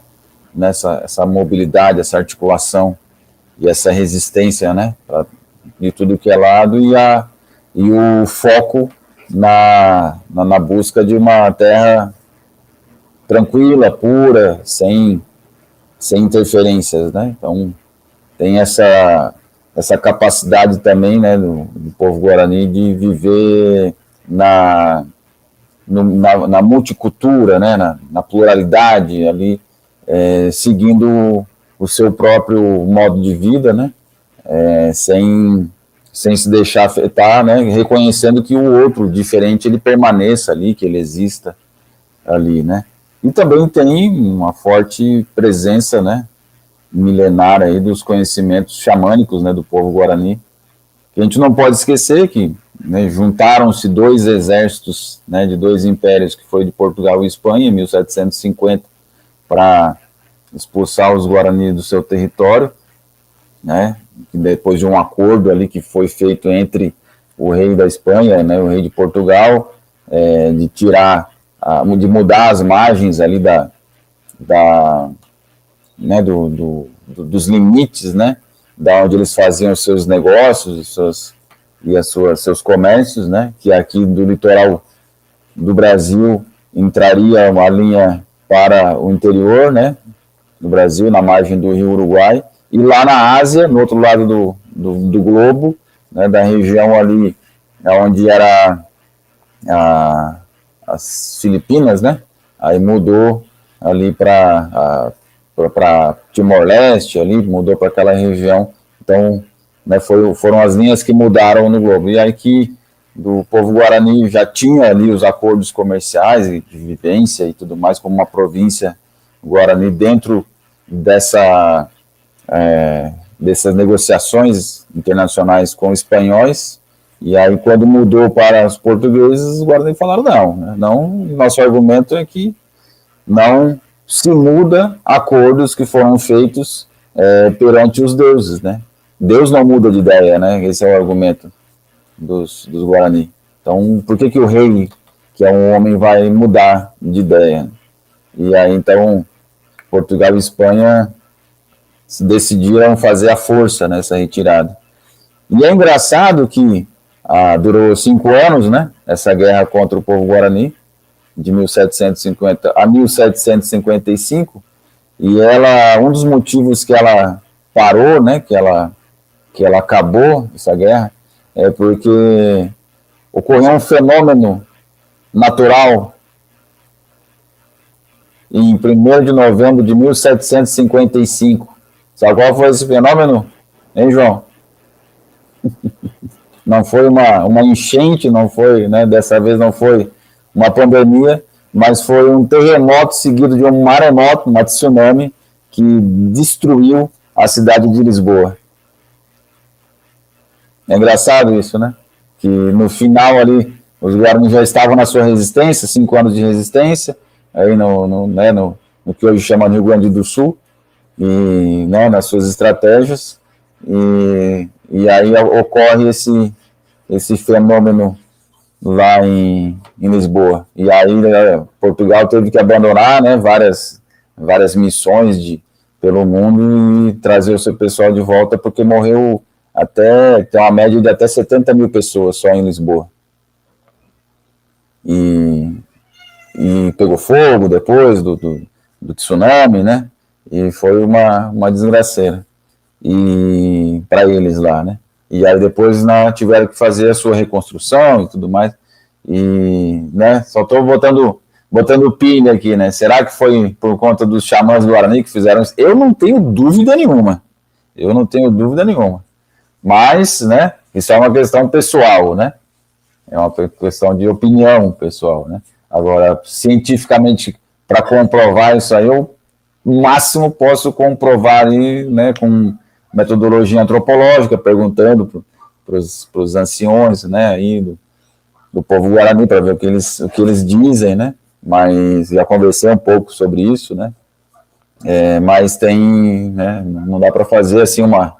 mobilidade, essa articulação e essa resistência, né, de tudo que é lado, e o foco na busca de uma terra tranquila, pura, sem interferências, né? Então tem essa essa capacidade também, né, do povo guarani de viver na multicultura, né, na pluralidade ali, seguindo o seu próprio modo de vida, né, sem se deixar afetar, né, reconhecendo que o outro diferente ele permaneça ali, que ele exista ali, né. E também tem uma forte presença, né, milenar aí dos conhecimentos xamânicos, né, do povo guarani. Que a gente não pode esquecer que, né, juntaram-se dois exércitos, né, de dois impérios, que foi de Portugal e Espanha, em 1750, para expulsar os Guarani do seu território, né, depois de um acordo ali que foi feito entre o rei da Espanha, né, o rei de Portugal, de tirar, de mudar as margens ali né, dos limites, né, da onde eles faziam os seus negócios seus comércios, né, que aqui do litoral do Brasil entraria uma linha para o interior, né, do Brasil, na margem do Rio Uruguai, e lá na Ásia, no outro lado do globo, né, da região ali onde era as Filipinas, né, aí mudou ali para Timor-Leste, ali mudou para aquela região. Então, né, foram as linhas que mudaram no globo. E aí que do povo guarani já tinha ali os acordos comerciais e de vivência e tudo mais, como uma província guarani dentro dessas negociações internacionais com espanhóis. E aí, quando mudou para os portugueses, os guarani falaram não, nosso argumento é que não se muda acordos que foram feitos perante os deuses, né? Deus não muda de ideia, né? Esse é o argumento dos Guarani. Então, por que o rei, que é um homem, vai mudar de ideia? E aí, então, Portugal e Espanha decidiram fazer a força nessa retirada. E é engraçado que durou 5 anos, né? Essa guerra contra o povo Guarani, de 1750 a 1755, e um dos motivos que ela parou, né, que ela acabou essa guerra, é porque ocorreu um fenômeno natural em 1º de novembro de 1755. Sabe qual foi esse fenômeno, hein, João? Não foi uma enchente, não foi, né, dessa vez não foi uma pandemia, mas foi um terremoto seguido de um maremoto, uma tsunami, que destruiu a cidade de Lisboa. É engraçado isso, né? Que no final ali, os Guarani já estavam na sua resistência, 5 anos de resistência, aí no que hoje chama Rio Grande do Sul, e, né, nas suas estratégias, e aí ocorre esse fenômeno lá em Lisboa. E aí Portugal teve que abandonar, né, várias missões pelo mundo e trazer o seu pessoal de volta, porque morreu tem uma média de até 70 mil pessoas só em Lisboa. E pegou fogo depois do tsunami, né, e foi uma desgraceira para eles lá, né. E aí depois tiveram que fazer a sua reconstrução e tudo mais. E, né, só estou botando pilha aqui, né? Será que foi por conta dos xamãs do Guarani que fizeram isso? Eu não tenho dúvida nenhuma. Mas, né, isso é uma questão pessoal, né? É uma questão de opinião pessoal, né? Agora, cientificamente, para comprovar isso aí, eu, no máximo, posso comprovar aí, né, com metodologia antropológica, perguntando para os anciões, né, aí do povo Guarani, para ver o que eles dizem, né, mas já conversei um pouco sobre isso, né, mas tem, né, não dá para fazer assim uma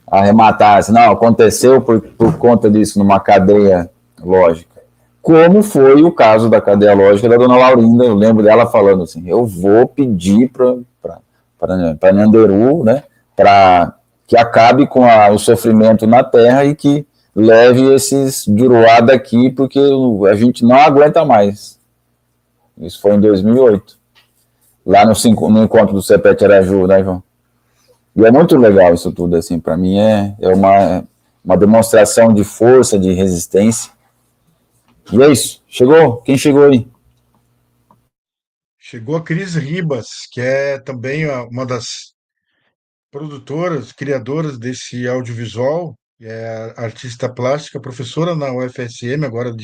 arrematar, assim, não, aconteceu por conta disso, numa cadeia lógica. Como foi o caso da cadeia lógica da dona Laurinda, eu lembro dela falando assim, eu vou pedir para Nhanderu, né, para que acabe com o sofrimento na terra e que leve esses Juruá daqui, porque a gente não aguenta mais. Isso foi em 2008, lá no encontro do Cepete Araju, né, João? E é muito legal isso tudo, assim, para mim é uma demonstração de força, de resistência. E é isso. Chegou? Quem chegou aí?
Chegou a Cris Ribas, que é também uma das produtoras, criadoras desse audiovisual, é artista plástica, professora na UFSM, agora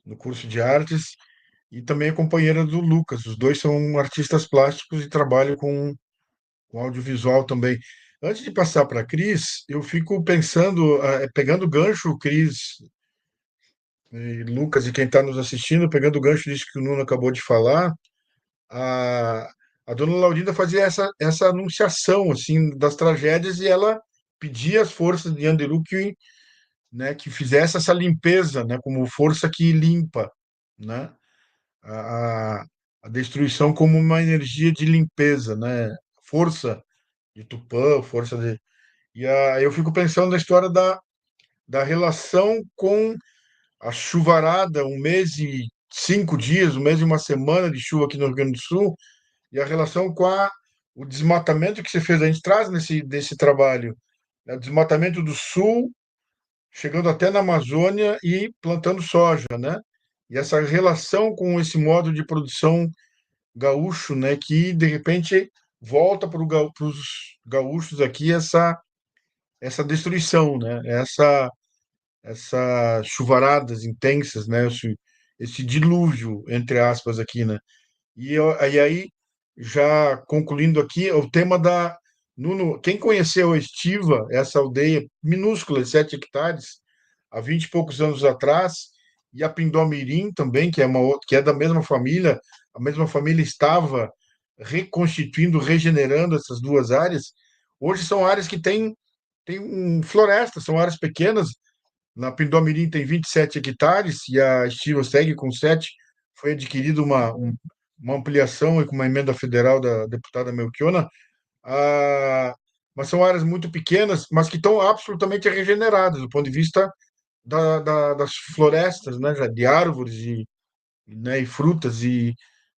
no curso de artes, e também é companheira do Lucas. Os dois são artistas plásticos e trabalham com audiovisual também. Antes de passar para a Cris, eu fico pensando, pegando o gancho, Cris e Lucas, e quem está nos assistindo, pegando o gancho disso que o Nuno acabou de falar, a, a dona Laurinda fazia essa anunciação assim das tragédias e ela pedia às forças de Anderu que, né, que fizesse essa limpeza, né, como força que limpa, né, a, a, a destruição como uma energia de limpeza, né, força de Tupã, força de... eu fico pensando na história da relação com a chuvarada, 1 mês e 5 dias, 1 mês e 1 semana de chuva aqui no Rio Grande do Sul, e a relação com o desmatamento que você fez. A gente traz desse trabalho, né, o desmatamento do Sul, chegando até na Amazônia e plantando soja, né? E essa relação com esse modo de produção gaúcho, né, que de repente volta para os gaúchos aqui essa destruição, né? Essa chuvaradas intensas, né? Esse dilúvio, entre aspas, aqui, né? E aí, já concluindo aqui, o tema da. Nuno, quem conheceu a Estiva, essa aldeia minúscula de 7 hectares, há 20 e poucos anos atrás, e a Pindomirim também, que é da mesma família, a mesma família estava reconstituindo, regenerando essas duas áreas. Hoje são áreas que têm florestas, são áreas pequenas. Na Pindomirim tem 27 hectares e a Estiva segue com 7. Foi adquirida uma ampliação e com uma emenda federal da deputada Melchiona, ah, mas são áreas muito pequenas, mas que estão absolutamente regeneradas do ponto de vista das florestas, né, já de árvores né, e frutas e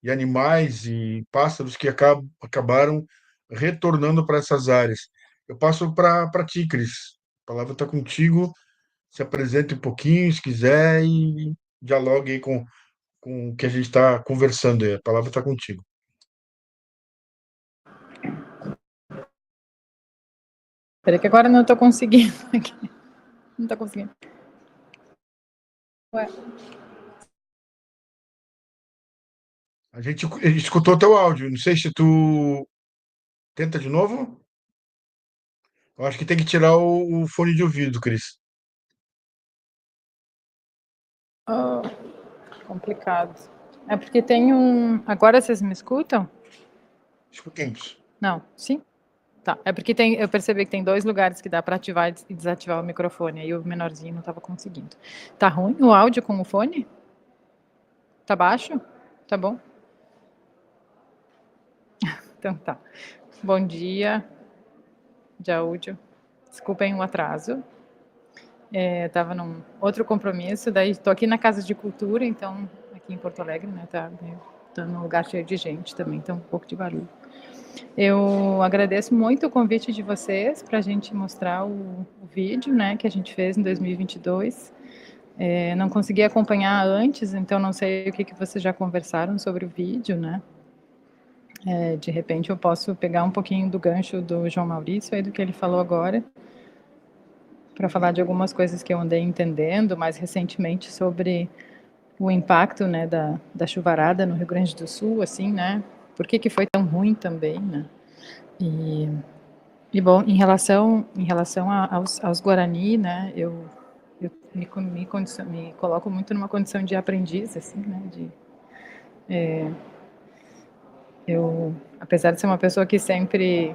animais e pássaros que acabaram retornando para essas áreas. Eu passo para ti, Cris. A palavra está contigo. Se apresente um pouquinho, se quiser, e dialogue aí com o que a gente está conversando aí. A palavra está contigo.
Espera que agora não estou conseguindo. Não estou conseguindo. Ué.
A gente escutou teu áudio. Não sei se tu tenta de novo. Eu acho que tem que tirar o fone de ouvido, Cris.
Oh, complicado. É porque tem um... Agora vocês me escutam?
Escutemos.
Não, sim? Tá, é porque eu percebi que tem 2 lugares que dá para ativar e desativar o microfone, aí o menorzinho não estava conseguindo. Tá ruim o áudio com o fone? Tá baixo? Tá bom? Então tá. Bom dia, de áudio. Desculpem o atraso. Estava num outro compromisso, daí estou aqui na Casa de Cultura, então, aqui em Porto Alegre, né, tá num lugar cheio de gente também, então um pouco de barulho. Eu agradeço muito o convite de vocês para a gente mostrar o vídeo, né, que a gente fez em 2022. Não consegui acompanhar antes, então não sei o que vocês já conversaram sobre o vídeo, né. De repente eu posso pegar um pouquinho do gancho do João Maurício, aí do que ele falou agora, para falar de algumas coisas que eu andei entendendo mais recentemente sobre o impacto, né, da chuvarada no Rio Grande do Sul, assim, né, por que foi tão ruim também, né, e bom, em relação aos Guarani, né, eu me coloco muito numa condição de aprendiz, assim, né, eu, apesar de ser uma pessoa que sempre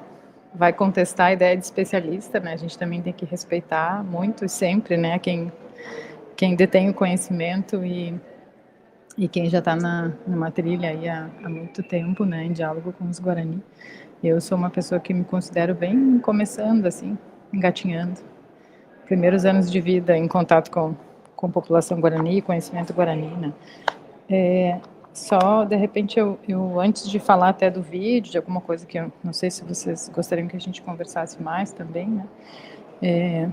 vai contestar a ideia de especialista, né, a gente também tem que respeitar muito sempre, né, quem detém o conhecimento e quem já está numa trilha aí há muito tempo, né, em diálogo com os Guarani. Eu sou uma pessoa que me considero bem começando, assim, engatinhando. Primeiros anos de vida em contato com população Guarani, conhecimento Guarani, né. Só, de repente, eu antes de falar até do vídeo, de alguma coisa que eu não sei se vocês gostariam que a gente conversasse mais também, né?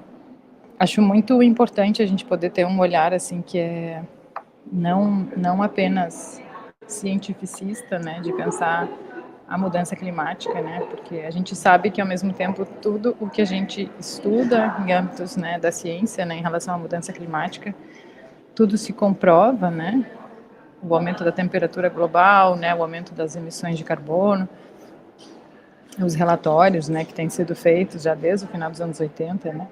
Acho muito importante a gente poder ter um olhar, assim, que é não apenas cientificista, né, de pensar a mudança climática, né, porque a gente sabe que, ao mesmo tempo, tudo o que a gente estuda em âmbitos, né, da ciência, né, em relação à mudança climática, tudo se comprova, né, o aumento da temperatura global, né, o aumento das emissões de carbono, os relatórios, né, que têm sido feitos já desde o final dos anos 80, né,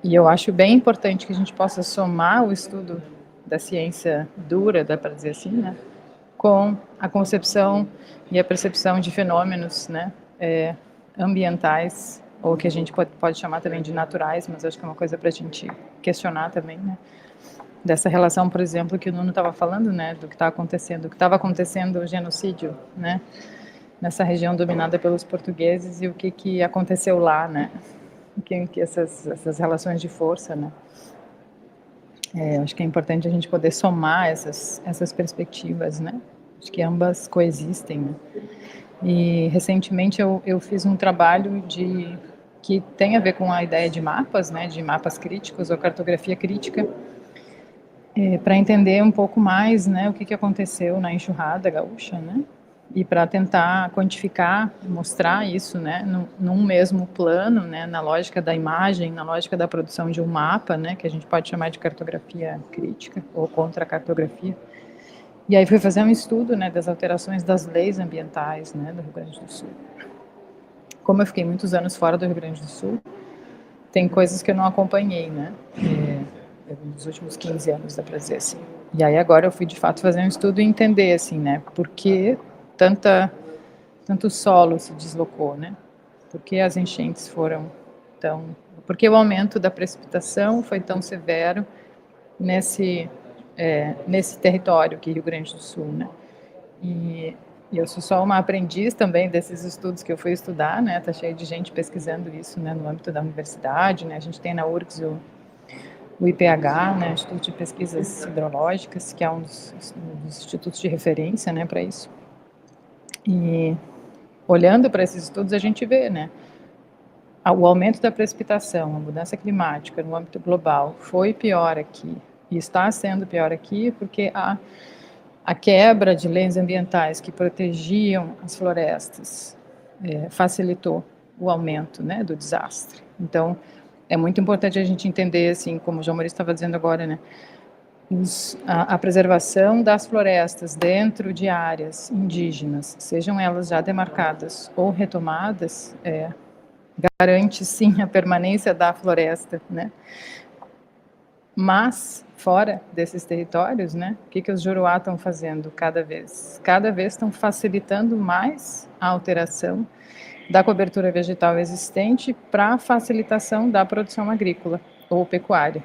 e eu acho bem importante que a gente possa somar o estudo da ciência dura, dá para dizer assim, né, com a concepção e a percepção de fenômenos, né, ambientais, ou que a gente pode chamar também de naturais, mas acho que é uma coisa para a gente questionar também, né, dessa relação, por exemplo, que o Nuno estava falando, né, do que está acontecendo, do que estava acontecendo o genocídio, né, nessa região dominada pelos portugueses e o que aconteceu lá, né, que essas relações de força, né. Acho que é importante a gente poder somar essas perspectivas, né, acho que ambas coexistem, né. E recentemente eu fiz um trabalho que tem a ver com a ideia de mapas, né, de mapas críticos ou cartografia crítica, para entender um pouco mais, né, o que aconteceu na enxurrada gaúcha, né, e para tentar quantificar, mostrar isso, né, num mesmo plano, né, na lógica da imagem, na lógica da produção de um mapa, né, que a gente pode chamar de cartografia crítica ou contra-cartografia. E aí fui fazer um estudo, né, das alterações das leis ambientais, né, do Rio Grande do Sul. Como eu fiquei muitos anos fora do Rio Grande do Sul, tem coisas que eu não acompanhei, né, nos últimos 15 anos, dá para dizer assim. E aí agora eu fui, de fato, fazer um estudo e entender, assim, né, por que tanto solo se deslocou, né, por que as enchentes foram por que o aumento da precipitação foi tão severo nesse território aqui, Rio Grande do Sul, né. E eu sou só uma aprendiz também desses estudos que eu fui estudar, né, tá cheio de gente pesquisando isso, né, no âmbito da universidade, né, a gente tem na URGS o IPH, né, Instituto de Pesquisas Hidrológicas, que é um dos institutos de referência, né, para isso. E olhando para esses estudos a gente vê, né, o aumento da precipitação, a mudança climática no âmbito global foi pior aqui e está sendo pior aqui porque a quebra de leis ambientais que protegiam as florestas facilitou o aumento, né, do desastre. Então, é muito importante a gente entender, assim, como o João Maurício estava dizendo agora, né, a preservação das florestas dentro de áreas indígenas, sejam elas já demarcadas ou retomadas, garante, sim, a permanência da floresta, né. Mas, fora desses territórios, né, o que os Juruá estão fazendo cada vez estão facilitando mais a alteração da cobertura vegetal existente para facilitação da produção agrícola ou pecuária.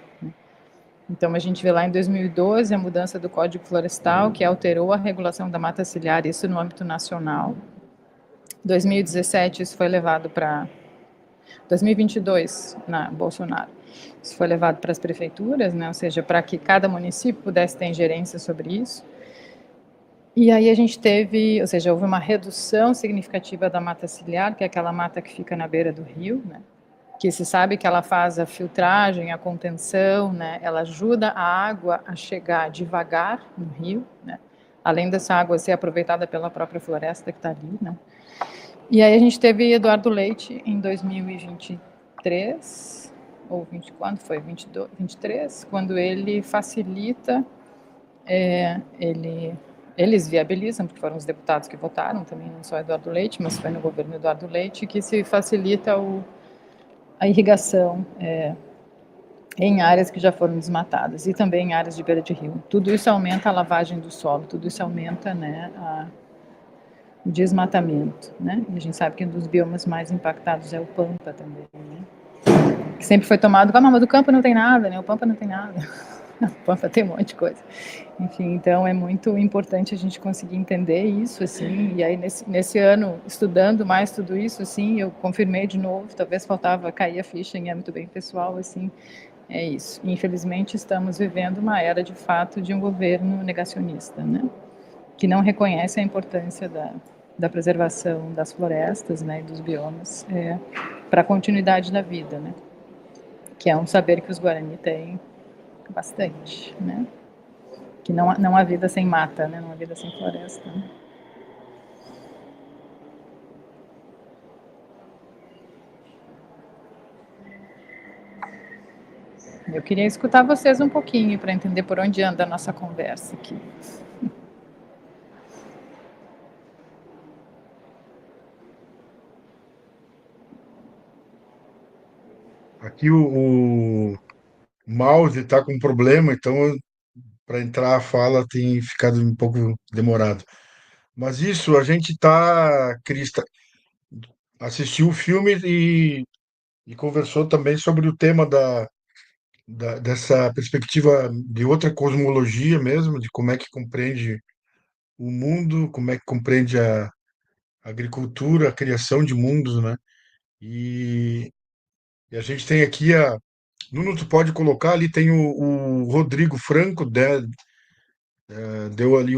Então, a gente vê lá em 2012 a mudança do Código Florestal, que alterou a regulação da mata ciliar, isso no âmbito nacional. 2017, isso foi levado para 2022, na Bolsonaro. Isso foi levado para as prefeituras, né, ou seja, para que cada município pudesse ter ingerência sobre isso. E aí a gente teve, ou seja, houve uma redução significativa da mata ciliar, que é aquela mata que fica na beira do rio, né, que se sabe que ela faz a filtragem, a contenção, né, ela ajuda a água a chegar devagar no rio, né, além dessa água ser aproveitada pela própria floresta que está ali, né. E aí a gente teve Eduardo Leite em 2023, ou quando foi? 23, quando ele facilita, eles viabilizam, porque foram os deputados que votaram também, não só Eduardo Leite, mas foi no governo Eduardo Leite, que se facilita a irrigação em áreas que já foram desmatadas, e também em áreas de beira de rio. Tudo isso aumenta a lavagem do solo, tudo isso aumenta, né, o desmatamento, né, e a gente sabe que um dos biomas mais impactados é o Pampa também, né, que sempre foi tomado como, mas do campo não tem nada, né, o Pampa não tem nada. A Pampa tem um monte de coisa. Enfim, então é muito importante a gente conseguir entender isso, assim, e aí nesse ano, estudando mais tudo isso, assim, eu confirmei de novo, talvez faltava cair a ficha em âmbito bem pessoal, assim, é isso. Infelizmente, estamos vivendo uma era, de fato, de um governo negacionista, né, que não reconhece a importância da preservação das florestas, né, e dos biomas para a continuidade da vida, né, que é um saber que os Guarani têm bastante, né, que não há vida sem mata, né, não há vida sem floresta, né. Eu queria escutar vocês um pouquinho para entender por onde anda a nossa conversa aqui.
Aqui o mouse está com problema, então para entrar a fala tem ficado um pouco demorado. Mas isso, a gente está, Crista, assistiu o filme e conversou também sobre o tema dessa perspectiva de outra cosmologia mesmo, de como é que compreende o mundo, como é que compreende a agricultura, a criação de mundos, né? E, e a gente tem aqui Nuno, tu pode colocar ali, tem o Rodrigo Franco, deu ali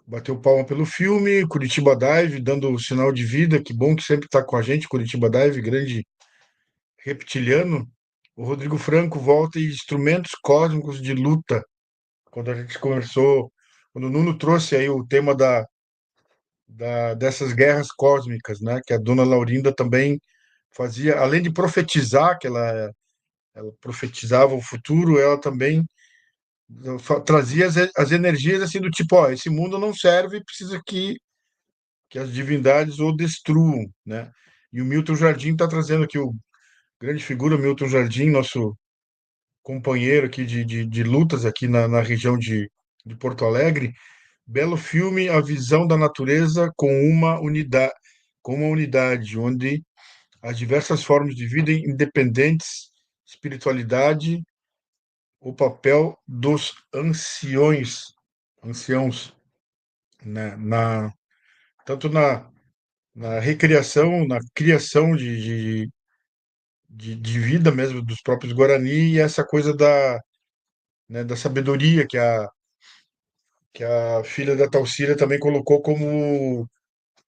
bateu palma pelo filme, Curitiba Dive, dando o sinal de vida, que bom que sempre está com a gente, Curitiba Dive, grande reptiliano. O Rodrigo Franco volta e instrumentos cósmicos de luta. Quando a gente conversou, quando o Nuno trouxe aí o tema dessas guerras cósmicas, né? Que a dona Laurinda também fazia, além de profetizar, que ela profetizava o futuro, ela também trazia as energias assim do tipo, ó, esse mundo não serve, precisa que as divindades o destruam, né? E o Milton Jardim está trazendo aqui o grande figura Milton Jardim, nosso companheiro aqui de lutas aqui na região de Porto Alegre. Belo filme, a visão da natureza com uma unidade, onde as diversas formas de vida independentes, espiritualidade, o papel dos anciãos, né? Tanto na recriação, na criação de vida mesmo dos próprios Guarani e essa coisa né, da sabedoria que a filha da Talcíria também colocou como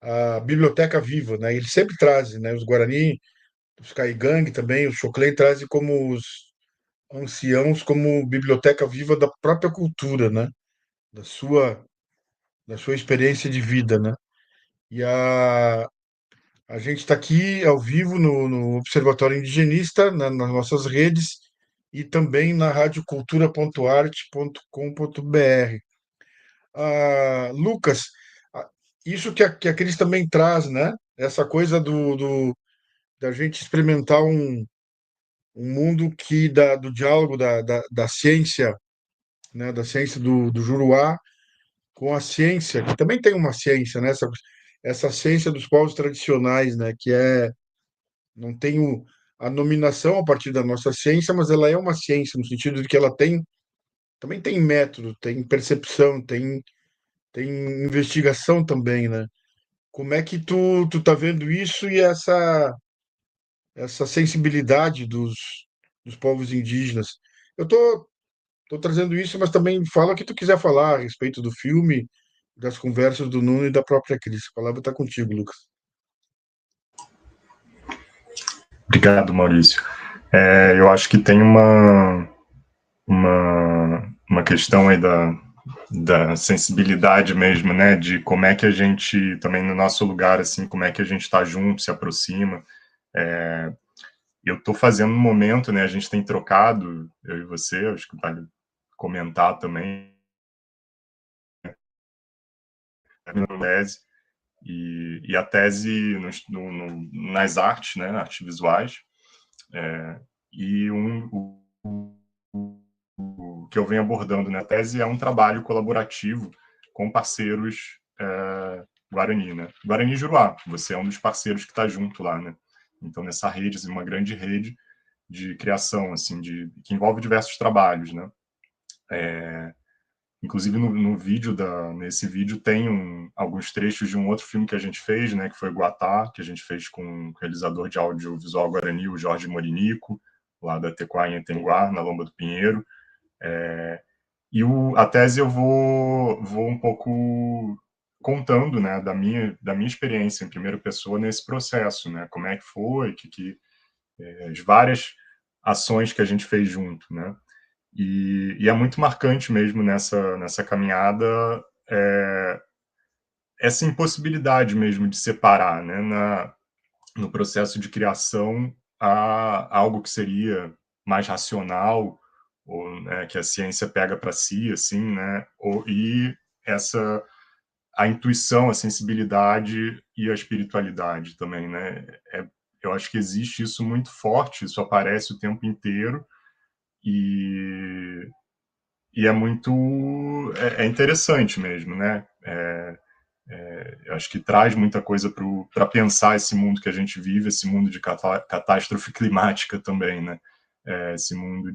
a biblioteca viva, né? Ele sempre traz, né? Os Guarani, os Caigangue também, os Xoclen trazem como os anciãos como biblioteca viva da própria cultura, né? Da sua da sua experiência de vida, né? E a gente está aqui ao vivo no Observatório Indigenista, nas nossas redes e também na radiocultura.arte.com.br. Lucas, ah, isso que a Cris também traz, né? Essa coisa da gente experimentar um mundo do diálogo da ciência, né? Da ciência do Juruá com a ciência, que também tem uma ciência, né? Essa ciência dos povos tradicionais, né? Que não tem a nominação a partir da nossa ciência, mas ela é uma ciência no sentido de que ela também tem método, tem percepção, tem investigação também, né? Como é que tu tá vendo isso e essa sensibilidade dos povos indígenas? Eu tô trazendo isso, mas também fala o que tu quiser falar a respeito do filme, das conversas do Nuno e da própria Cris. A palavra está contigo, Lucas.
Obrigado, Maurício. Eu acho que tem uma questão aí da sensibilidade mesmo, né, de como é que a gente, também no nosso lugar, assim, como é que a gente está junto, se aproxima. Eu estou fazendo um momento, né, a gente tem trocado, eu e você, acho que vale comentar também, tese, e a tese nas artes, né, artes visuais, e o que eu venho abordando na tese é um trabalho colaborativo com parceiros Guarani, né? Guarani Juruá, você é um dos parceiros que está junto lá, né? Então, nessa rede, assim, uma grande rede de criação, assim, que envolve diversos trabalhos, né? Inclusive no vídeo nesse vídeo tem alguns trechos de um outro filme que a gente fez, né, que foi Guatá, que a gente fez com o realizador de audiovisual guarani, o Jorge Morinico, lá da Tequá em Etenguá, na Lomba do Pinheiro. E a tese eu vou um pouco contando, né, da minha experiência em primeira pessoa nesse processo, né, como é que foi, as várias ações que a gente fez junto, né. E é muito marcante mesmo nessa caminhada essa impossibilidade mesmo de separar, né, no processo de criação a algo que seria mais racional, ou, né, que a ciência pega para si, assim, né, e a intuição, a sensibilidade e a espiritualidade também, né. Eu acho que existe isso muito forte, isso aparece o tempo inteiro, e é muito interessante mesmo, né? Eu acho que traz muita coisa para pensar esse mundo que a gente vive, esse mundo de catástrofe climática também, né? Esse mundo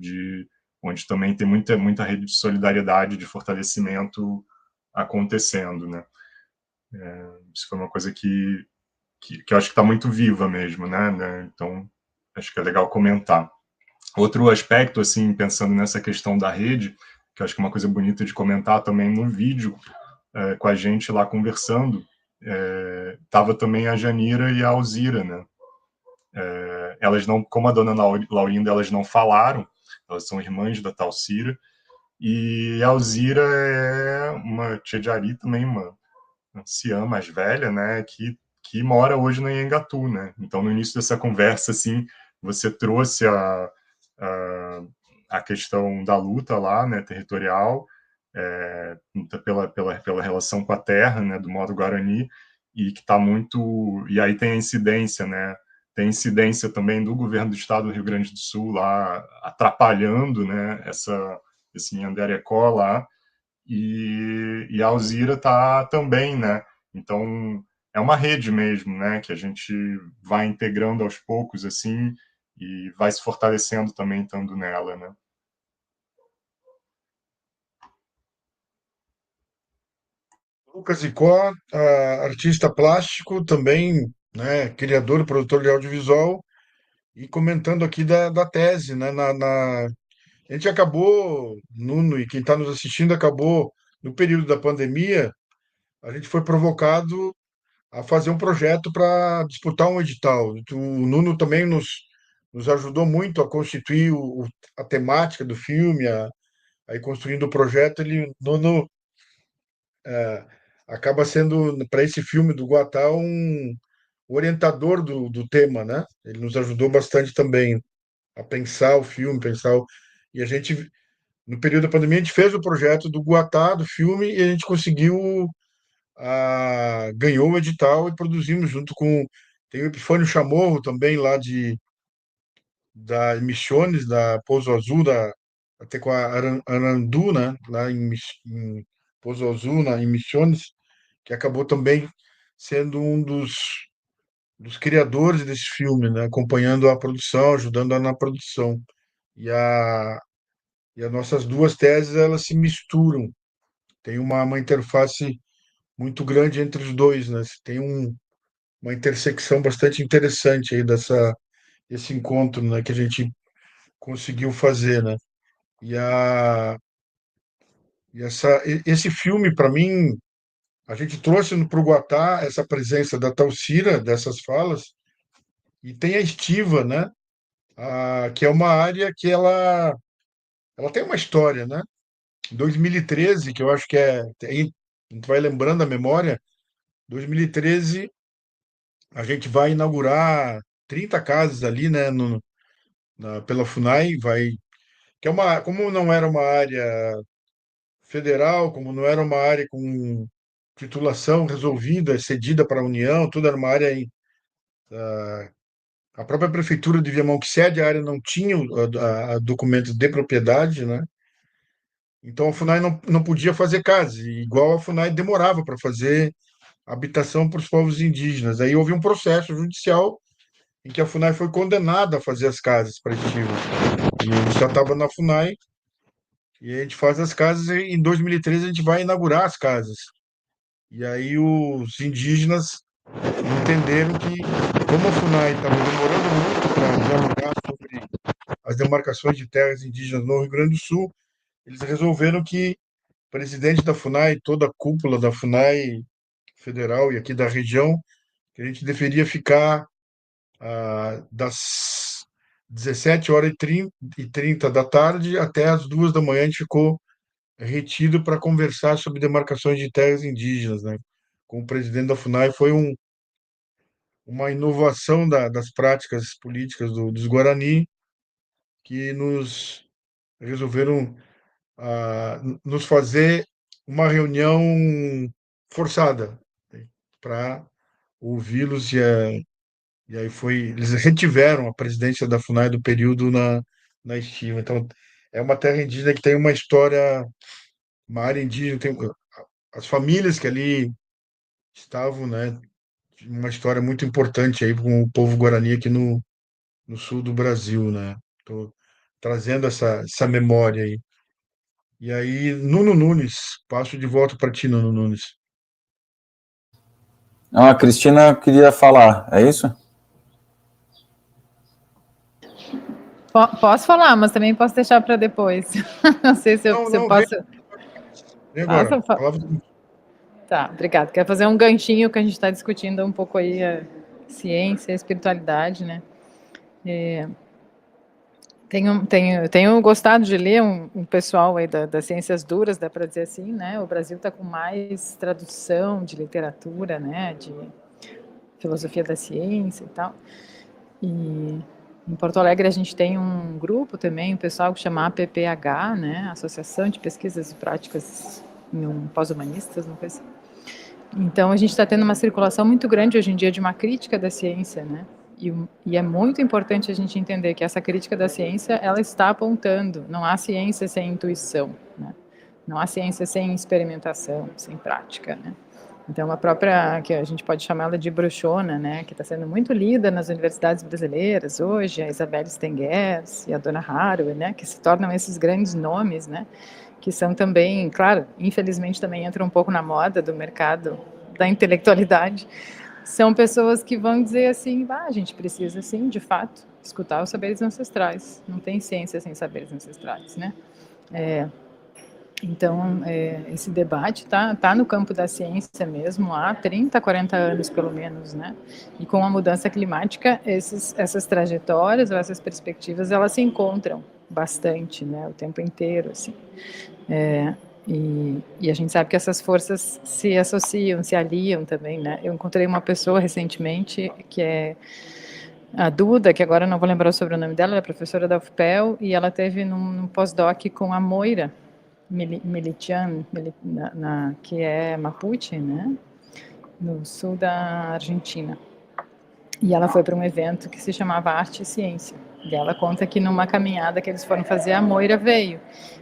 onde também tem muita rede de solidariedade, de fortalecimento acontecendo, né? Isso foi uma coisa que eu acho que está muito viva mesmo, né? Então, acho que é legal comentar. Outro aspecto, assim, pensando nessa questão da rede, que eu acho que é uma coisa bonita de comentar também no vídeo, com a gente lá conversando, estava também a Janira e a Alzira, né? Elas não, como a dona Laurinda, elas não falaram, elas são irmãs da Talcira, e a Alzira é uma tia de Ari também, uma anciã mais velha, né, que mora hoje no Anhangabaú, né? Então, no início dessa conversa, assim, você trouxe a questão da luta lá, né, territorial, pela relação com a terra, né, do modo Guarani, e que está muito... E aí tem a incidência, né? Tem incidência também do governo do estado do Rio Grande do Sul lá, atrapalhando, né, esse Nhanderecó lá, e a Alzira está também, né? Então, é uma rede mesmo, né, que a gente vai integrando aos poucos, assim, e vai se fortalecendo também estando nela, né?
Lucas Icó, artista plástico, também, né, criador e produtor de audiovisual, e comentando aqui da tese, né, a gente acabou, Nuno e quem está nos assistindo, acabou, no período da pandemia, a gente foi provocado a fazer um projeto para disputar um edital. O Nuno também nos ajudou muito a constituir a temática do filme, aí construindo o projeto, Nuno, é, acaba sendo, para esse filme do Guatá, um orientador do tema, né? Ele nos ajudou bastante também a pensar o filme, e a gente, no período da pandemia, a gente fez o projeto do Guatá, do filme, e a gente conseguiu, ganhou o edital e produzimos junto com... Tem o Epifânio Chamorro também, lá da Misiones, da Pouso Azul, até com a Arandu, né? Lá em Pouso Azul, em Misiones, que acabou também sendo um dos criadores desse filme, né? Acompanhando a produção, ajudando na produção. E as nossas duas teses, elas se misturam. Tem uma interface muito grande entre os dois, né? Tem uma intersecção bastante interessante aí esse encontro, né, que a gente conseguiu fazer, né? E, a, esse filme, para mim, a gente trouxe para o Guatá essa presença da Talcira, dessas falas, e tem a Estiva, né? Que é uma área que ela tem uma história, né? Em 2013, que eu acho que aí a gente vai lembrando a memória, 2013 a gente vai inaugurar 30 casas ali, né, pela FUNAI, que como não era uma área federal, como não era uma área com titulação resolvida, cedida para a União, tudo era uma área a própria prefeitura de Viamão, que cede a área, não tinha a documentos de propriedade, né? Então a FUNAI não podia fazer casas, e igual a FUNAI demorava para fazer habitação para os povos indígenas. Aí houve um processo judicial em que a FUNAI foi condenada a fazer as casas para estímulo. E já estava na FUNAI, E a gente faz as casas e em 2013 a gente vai inaugurar as casas. E aí os indígenas entenderam que, como a FUNAI estava demorando muito para dialogar sobre as demarcações de terras indígenas no Rio Grande do Sul, eles resolveram que o presidente da FUNAI, toda a cúpula da FUNAI federal e aqui da região, que a gente deveria ficar das 17h30 da tarde até as 2 da manhã. A gente ficou retido para conversar sobre demarcações de terras indígenas, né? Com o presidente da FUNAI. Foi uma inovação das práticas políticas dos Guarani que nos resolveram nos fazer uma reunião forçada, né, para ouvi-los e aí eles retiveram a presidência da FUNAI do período na estiva. Então, é uma terra indígena que tem uma história, uma área indígena, tem as famílias que ali estavam, né, uma história muito importante aí com o povo Guarani aqui no sul do Brasil, né? Tô trazendo essa memória aí. E aí, Nuno Nunes, passo de volta para ti, Nuno Nunes.
Não, a Cristina queria falar, é isso?
Posso falar, mas também posso deixar para depois. Não sei se eu posso.
Vem agora.
Tá, obrigado. Quero fazer um ganchinho que a gente está discutindo um pouco aí a ciência, a espiritualidade, né? Tenho gostado de ler um pessoal aí das ciências duras, dá para dizer assim, né? O Brasil está com mais tradução de literatura, né? De filosofia da ciência e tal. E em Porto Alegre a gente tem um grupo também, um pessoal que chama APPH, né? Associação de Pesquisas e Práticas Pós-Humanistas, não sei se. Então a gente está tendo uma circulação muito grande hoje em dia de uma crítica da ciência, né? E é muito importante a gente entender que essa crítica da ciência, ela está apontando, não há ciência sem intuição, né? Não há ciência sem experimentação, sem prática, né? Então, a própria, que a gente pode chamar ela de bruxona, né, que está sendo muito lida nas universidades brasileiras hoje, a Isabelle Stengers e a Donna Haraway, né, que se tornam esses grandes nomes, né, que são também, claro, infelizmente também entram um pouco na moda do mercado da intelectualidade, são pessoas que vão dizer assim, a gente precisa, sim, de fato, escutar os saberes ancestrais, não tem ciência sem saberes ancestrais, né. Então, esse debate tá no campo da ciência mesmo há 30, 40 anos, pelo menos, né? E com a mudança climática, essas trajetórias ou essas perspectivas, elas se encontram bastante, né? O tempo inteiro, assim. E a gente sabe que essas forças se associam, se aliam também, né? Eu encontrei uma pessoa recentemente, que é a Duda, que agora não vou lembrar o sobrenome dela, ela é professora da UFPEL, e ela teve num pós-doc com a Moira Militian, que é Mapuche, né, no sul da Argentina. E ela foi para um evento que se chamava Arte e Ciência. E ela conta que numa caminhada que eles foram fazer, a Moira veio.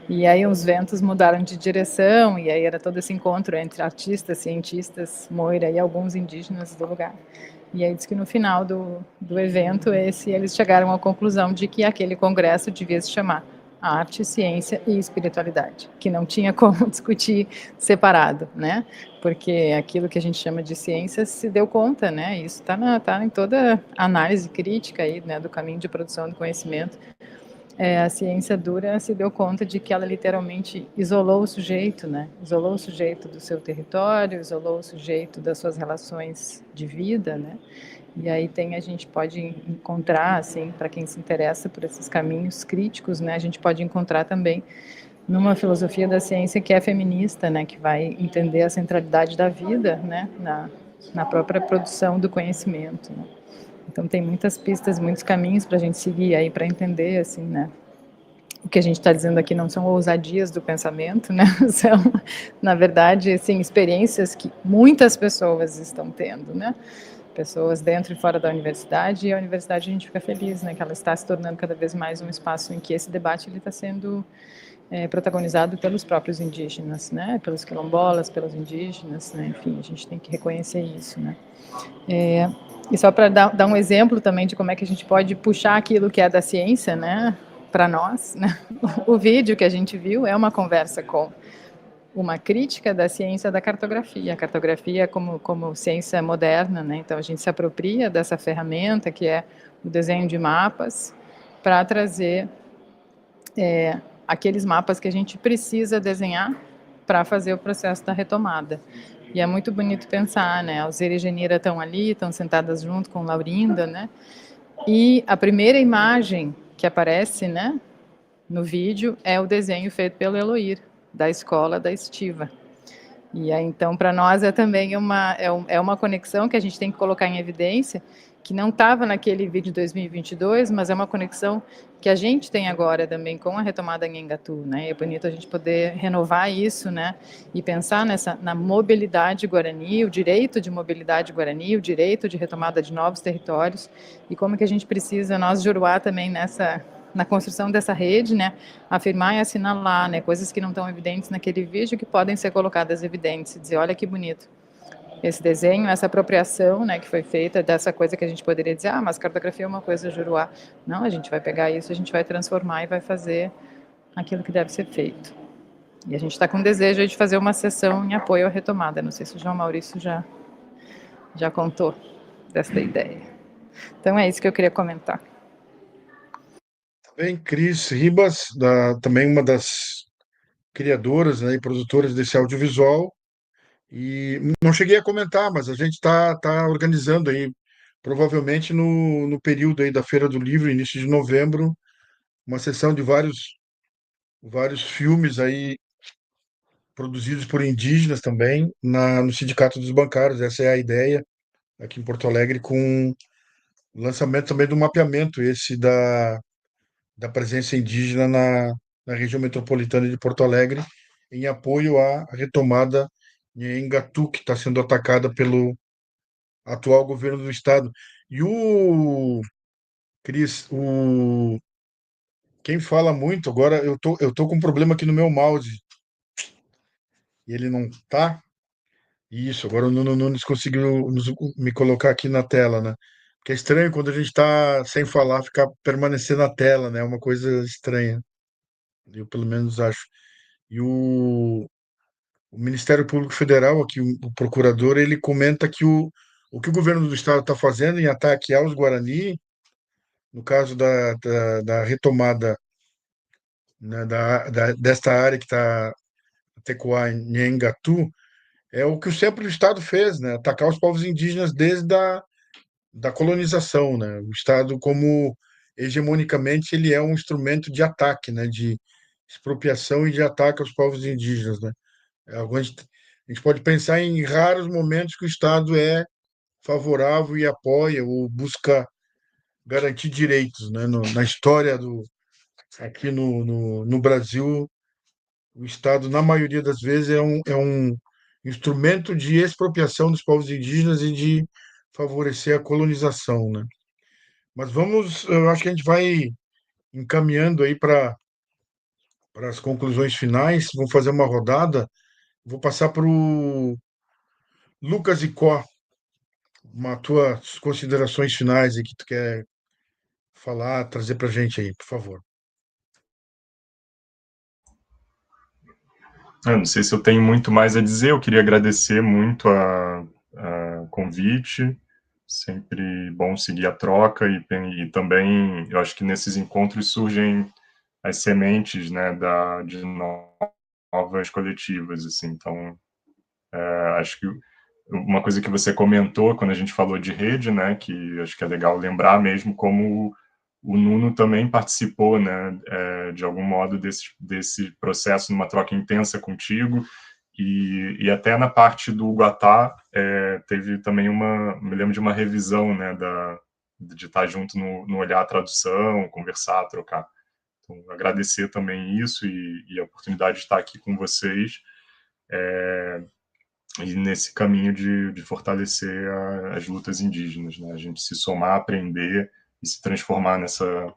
E aí os ventos mudaram de direção, e aí era todo esse encontro entre artistas, cientistas, Moira e alguns indígenas do lugar. E aí diz que no final do evento, eles chegaram à conclusão de que aquele congresso devia se chamar Arte, Ciência e Espiritualidade, que não tinha como discutir separado, né? Porque aquilo que a gente chama de ciência se deu conta, né? Isso tá em toda a análise crítica aí, né, do caminho de produção do conhecimento. A ciência dura se deu conta de que ela literalmente isolou o sujeito, né? Isolou o sujeito do seu território, isolou o sujeito das suas relações de vida, né? E aí a gente pode encontrar, assim, para quem se interessa por esses caminhos críticos, né, a gente pode encontrar também numa filosofia da ciência que é feminista, né, que vai entender a centralidade da vida, né, na própria produção do conhecimento, né. Então tem muitas pistas, muitos caminhos para a gente seguir aí para entender, assim, né. O que a gente está dizendo aqui não são ousadias do pensamento, né, são, na verdade, assim, experiências que muitas pessoas estão tendo, né. Pessoas dentro e fora da universidade, e a universidade a gente fica feliz, né, que ela está se tornando cada vez mais um espaço em que esse debate ele está sendo protagonizado pelos próprios indígenas, né, pelos quilombolas, pelos indígenas, né, enfim, a gente tem que reconhecer isso, né. E só para dar um exemplo também de como é que a gente pode puxar aquilo que é da ciência, né, para nós, né? O vídeo que a gente viu é uma conversa com uma crítica da ciência da cartografia. A cartografia como ciência moderna, né? Então a gente se apropria dessa ferramenta que é o desenho de mapas para trazer aqueles mapas que a gente precisa desenhar para fazer o processo da retomada. E é muito bonito pensar, né? A Alzira e a Genira estão ali, estão sentadas junto com Laurinda, né? E a primeira imagem que aparece, né, no vídeo é o desenho feito pelo Eloir, da escola da Estiva. E aí, então, para nós é também uma conexão que a gente tem que colocar em evidência, que não estava naquele vídeo de 2022, mas é uma conexão que a gente tem agora também com a retomada em Engatu, né? É bonito a gente poder renovar isso, né? E pensar na mobilidade guarani, o direito de mobilidade guarani, o direito de retomada de novos territórios, e como que a gente precisa, nós, Juruá, também na construção dessa rede, né, afirmar e assinalar, né, coisas que não estão evidentes naquele vídeo que podem ser colocadas evidentes, e dizer, olha que bonito esse desenho, essa apropriação, né, que foi feita dessa coisa que a gente poderia dizer, mas cartografia é uma coisa, Juruá. Não, a gente vai pegar isso, a gente vai transformar e vai fazer aquilo que deve ser feito. E a gente está com desejo de fazer uma sessão em apoio à retomada. Não sei se o João Maurício já contou dessa ideia. Então é isso que eu queria comentar.
Bem, Cris Ribas, também uma das criadoras, né, e produtoras desse audiovisual. E não cheguei a comentar, mas a gente tá organizando aí, provavelmente no período aí da Feira do Livro, início de novembro, uma sessão de vários filmes aí produzidos por indígenas também, no Sindicato dos Bancários. Essa é a ideia aqui em Porto Alegre, com o lançamento também do mapeamento esse da presença indígena na região metropolitana de Porto Alegre, em apoio à retomada em Engatu, que está sendo atacada pelo atual governo do estado. E Cris, quem fala muito, agora eu tô com um problema aqui no meu mouse, e ele não tá. Isso, agora o Nuno Nunes conseguiu me colocar aqui na tela, né? Porque é estranho quando a gente está sem falar, ficar permanecer na tela, né? É uma coisa estranha. Eu pelo menos acho. E o Ministério Público Federal, aqui, o procurador, ele comenta que o que o governo do estado está fazendo em ataque aos Guarani, no caso da retomada, né, desta área que está Tecoá, em Nhengatu, é o que sempre o Estado fez, né? Atacar os povos indígenas desde da colonização, né? O Estado, como hegemonicamente, ele é um instrumento de ataque, né? De expropriação e de ataque aos povos indígenas, né? A gente pode pensar em raros momentos que o Estado é favorável e apoia ou busca garantir direitos, né? Na história aqui no Brasil, o Estado, na maioria das vezes, é um instrumento de expropriação dos povos indígenas e de favorecer a colonização, né? Mas eu acho que a gente vai encaminhando aí para as conclusões finais. Vamos fazer uma rodada. Vou passar para o Lucas Icó, tuas considerações finais aí que tu quer falar, trazer para a gente aí, por favor.
Eu não sei se eu tenho muito mais a dizer, eu queria agradecer muito a convite, sempre bom seguir a troca e também eu acho que nesses encontros surgem as sementes, né, de novas coletivas, assim, então acho que uma coisa que você comentou quando a gente falou de rede, né, que acho que é legal lembrar mesmo como o Nuno também participou, né, de algum modo desse processo, numa troca intensa contigo, e até na parte do Guatá teve também me lembro de uma revisão, né, de estar junto no olhar a tradução, conversar, trocar. Então, agradecer também isso e a oportunidade de estar aqui com vocês, e nesse caminho de fortalecer as lutas indígenas, né, a gente se somar, aprender e se transformar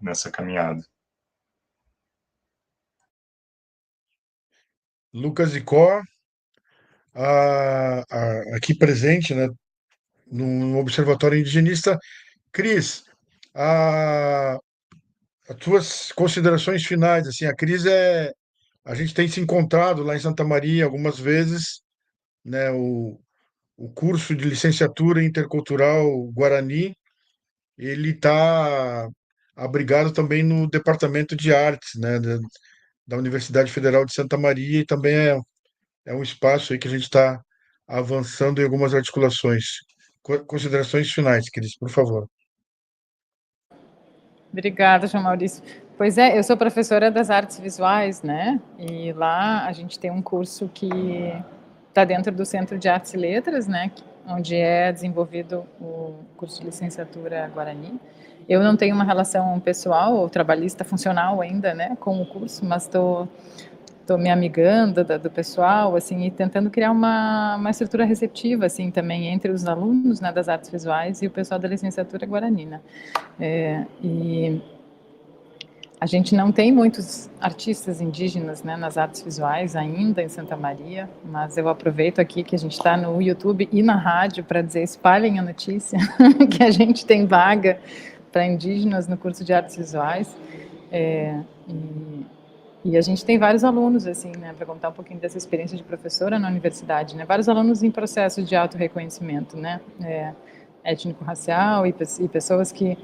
nessa caminhada.
Lucas Icó, aqui presente, né, no Observatório Indigenista. Cris, as tuas considerações finais, assim, a gente tem se encontrado lá em Santa Maria algumas vezes, né, o curso de licenciatura intercultural Guarani, ele está abrigado também no Departamento de Artes, né, da Universidade Federal de Santa Maria, e também é um espaço aí que a gente está avançando em algumas articulações. Considerações finais, Cris, por favor.
Obrigada, João Maurício. Pois é, eu sou professora das artes visuais, né? E lá a gente tem um curso que está dentro do Centro de Artes e Letras, né? Onde é desenvolvido o curso de licenciatura Guarani. Eu não tenho uma relação pessoal ou trabalhista funcional ainda, né, com o curso, mas estou me amigando do pessoal, assim, e tentando criar uma estrutura receptiva, assim, também entre os alunos, né, das artes visuais e o pessoal da licenciatura Guarani, né? E a gente não tem muitos artistas indígenas, né, nas artes visuais ainda em Santa Maria, mas eu aproveito aqui que a gente está no YouTube e na rádio para dizer, espalhem a notícia que a gente tem vaga para indígenas no curso de artes visuais, e a gente tem vários alunos, assim, né, para contar um pouquinho dessa experiência de professora na universidade, né, vários alunos em processo de autorreconhecimento, né, étnico-racial e pessoas que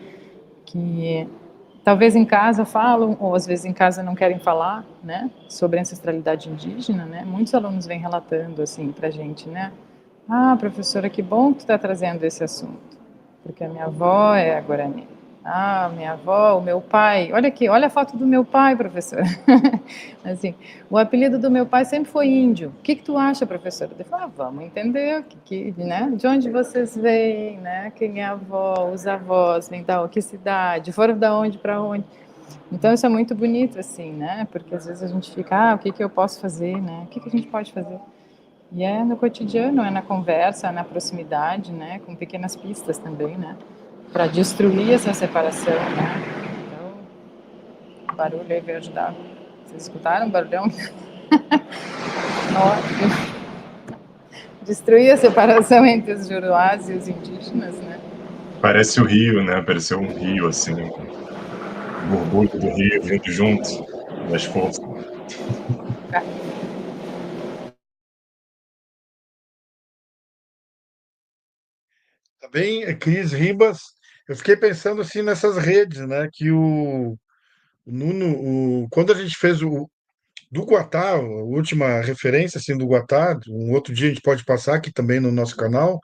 talvez em casa falam, ou às vezes em casa não querem falar, né, sobre ancestralidade indígena, né, muitos alunos vêm relatando, assim, para a gente, né, professora, que bom que tu está trazendo esse assunto, porque a minha avó é a Guarani. Minha avó, o meu pai, olha aqui, olha a foto do meu pai, professora. Assim, o apelido do meu pai sempre foi índio. O que tu acha, professora? Eu falo, vamos entender, né? De onde vocês vêm, né? Quem é a avó, os avós, vêm da que cidade, foram da onde para onde. Então, isso é muito bonito, assim, né? Porque às vezes a gente fica, o que eu posso fazer, né? O que a gente pode fazer? E é no cotidiano, é na conversa, é na proximidade, né? Com pequenas pistas também, né? Para destruir essa separação, né? Então, o barulho aí veio ajudar. Vocês escutaram o barulhão? Ótimo. Destruir a separação entre os juruás e os indígenas, né?
Parece o rio, né? Pareceu um rio, assim. O borbulho do rio vindo junto das forças.
Também, Cris Ribas, eu fiquei pensando assim nessas redes, né? Que o Nuno, quando a gente fez o do Guatá, a última referência assim do Guatá, um outro dia a gente pode passar aqui também no nosso canal.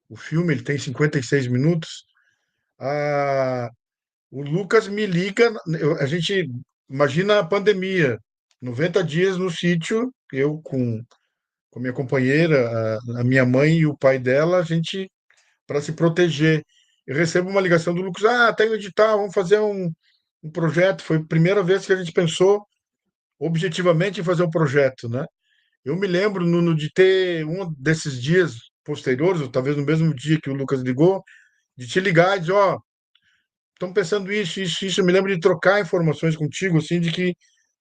O filme ele tem 56 minutos. O Lucas me liga, a gente imagina a pandemia, 90 dias no sítio, eu com minha companheira, a minha mãe e o pai dela, a gente para se proteger. Eu recebo uma ligação do Lucas, tem um edital, vamos fazer um projeto. Foi a primeira vez que a gente pensou objetivamente em fazer um projeto, né? Eu me lembro, Nuno, de ter um desses dias posteriores, ou talvez no mesmo dia que o Lucas ligou, de te ligar e dizer, estamos pensando isso, isso, isso. Eu me lembro de trocar informações contigo, assim, de que.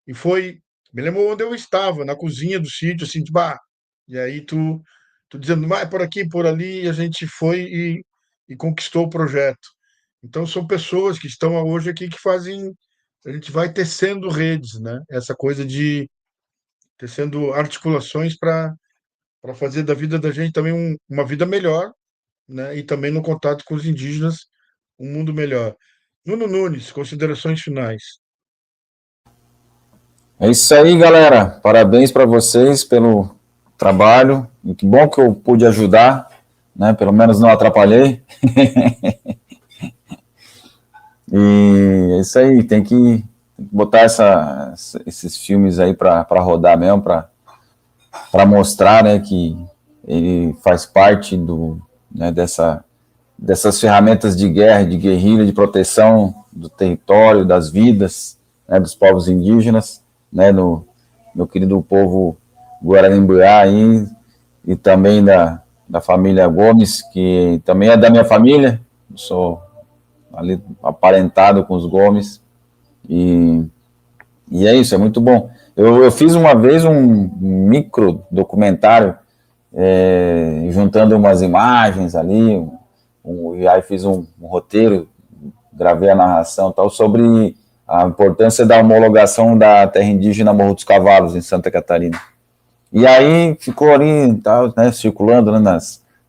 E foi. Me lembro onde eu estava, na cozinha do sítio, assim, de bah. E aí tu dizendo, vai por aqui, por ali, e a gente foi e conquistou o projeto. Então, são pessoas que estão hoje aqui que fazem. A gente vai tecendo redes, né? Essa coisa de tecendo articulações para fazer da vida da gente também uma vida melhor, né? E também no contato com os indígenas, um mundo melhor. Nuno Nunes, considerações finais.
É isso aí, galera. Parabéns para vocês pelo trabalho. E que bom que eu pude ajudar, né? Pelo menos não atrapalhei. E é isso aí, tem que botar esses filmes aí para rodar mesmo, para mostrar, né, que ele faz parte né, dessas ferramentas de guerra, de guerrilha, de proteção do território, das vidas, né, dos povos indígenas, né, no meu querido povo Guarani-Mbuiá aí, e também da família Gomes, que também é da minha família, eu sou ali aparentado com os Gomes, e é isso, é muito bom. Eu fiz uma vez um micro documentário, juntando umas imagens ali, e aí fiz um roteiro, gravei a narração tal, sobre a importância da homologação da terra indígena Morro dos Cavalos, em Santa Catarina. E aí ficou ali, tá, né, circulando, né,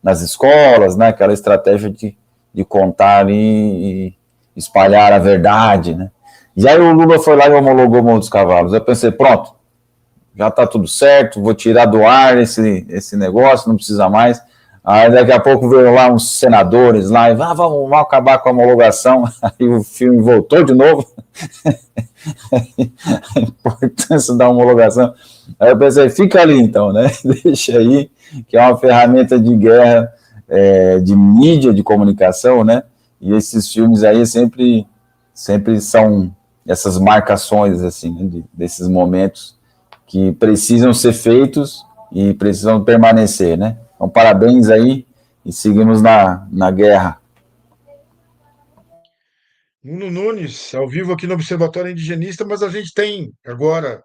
nas escolas, né, aquela estratégia de contar ali e espalhar a verdade, né. E aí o Lula foi lá e homologou o Morro dos Cavalos. Eu pensei, pronto, já está tudo certo, vou tirar do ar esse negócio, não precisa mais. Aí daqui a pouco veio lá uns senadores lá e vamos acabar com a homologação. Aí o filme voltou de novo. A importância da homologação. Aí eu pensei, fica ali então, né? Deixa aí, que é uma ferramenta de guerra, de mídia, de comunicação, né? E esses filmes aí sempre são essas marcações, assim, né? Desses momentos que precisam ser feitos e precisam permanecer, né? Então, parabéns aí e seguimos na guerra.
Nuno Nunes, ao vivo aqui no Observatório Indigenista, mas a gente tem agora,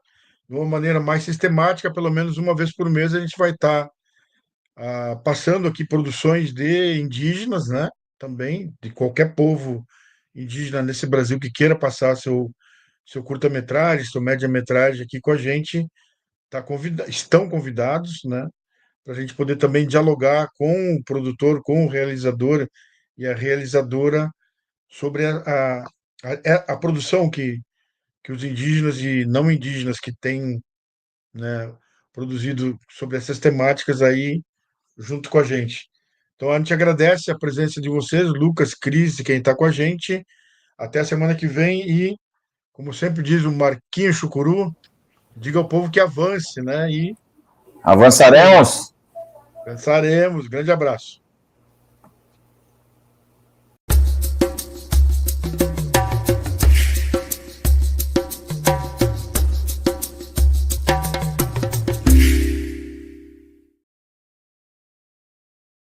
de uma maneira mais sistemática, pelo menos uma vez por mês, a gente vai estar passando aqui produções de indígenas, né? Também, de qualquer povo indígena nesse Brasil que queira passar seu curta-metragem, sua média-metragem aqui com a gente, estão convidados, né? Para a gente poder também dialogar com o produtor, com o realizador e a realizadora sobre a produção que os indígenas e não indígenas que têm, né, produzido sobre essas temáticas aí junto com a gente. Então a gente agradece a presença de vocês, Lucas, Cris e quem está com a gente. Até a semana que vem e, como sempre diz o Marquinhos Chucuru, diga ao povo que avance, né? E
Avançaremos!
avançaremos. Grande abraço.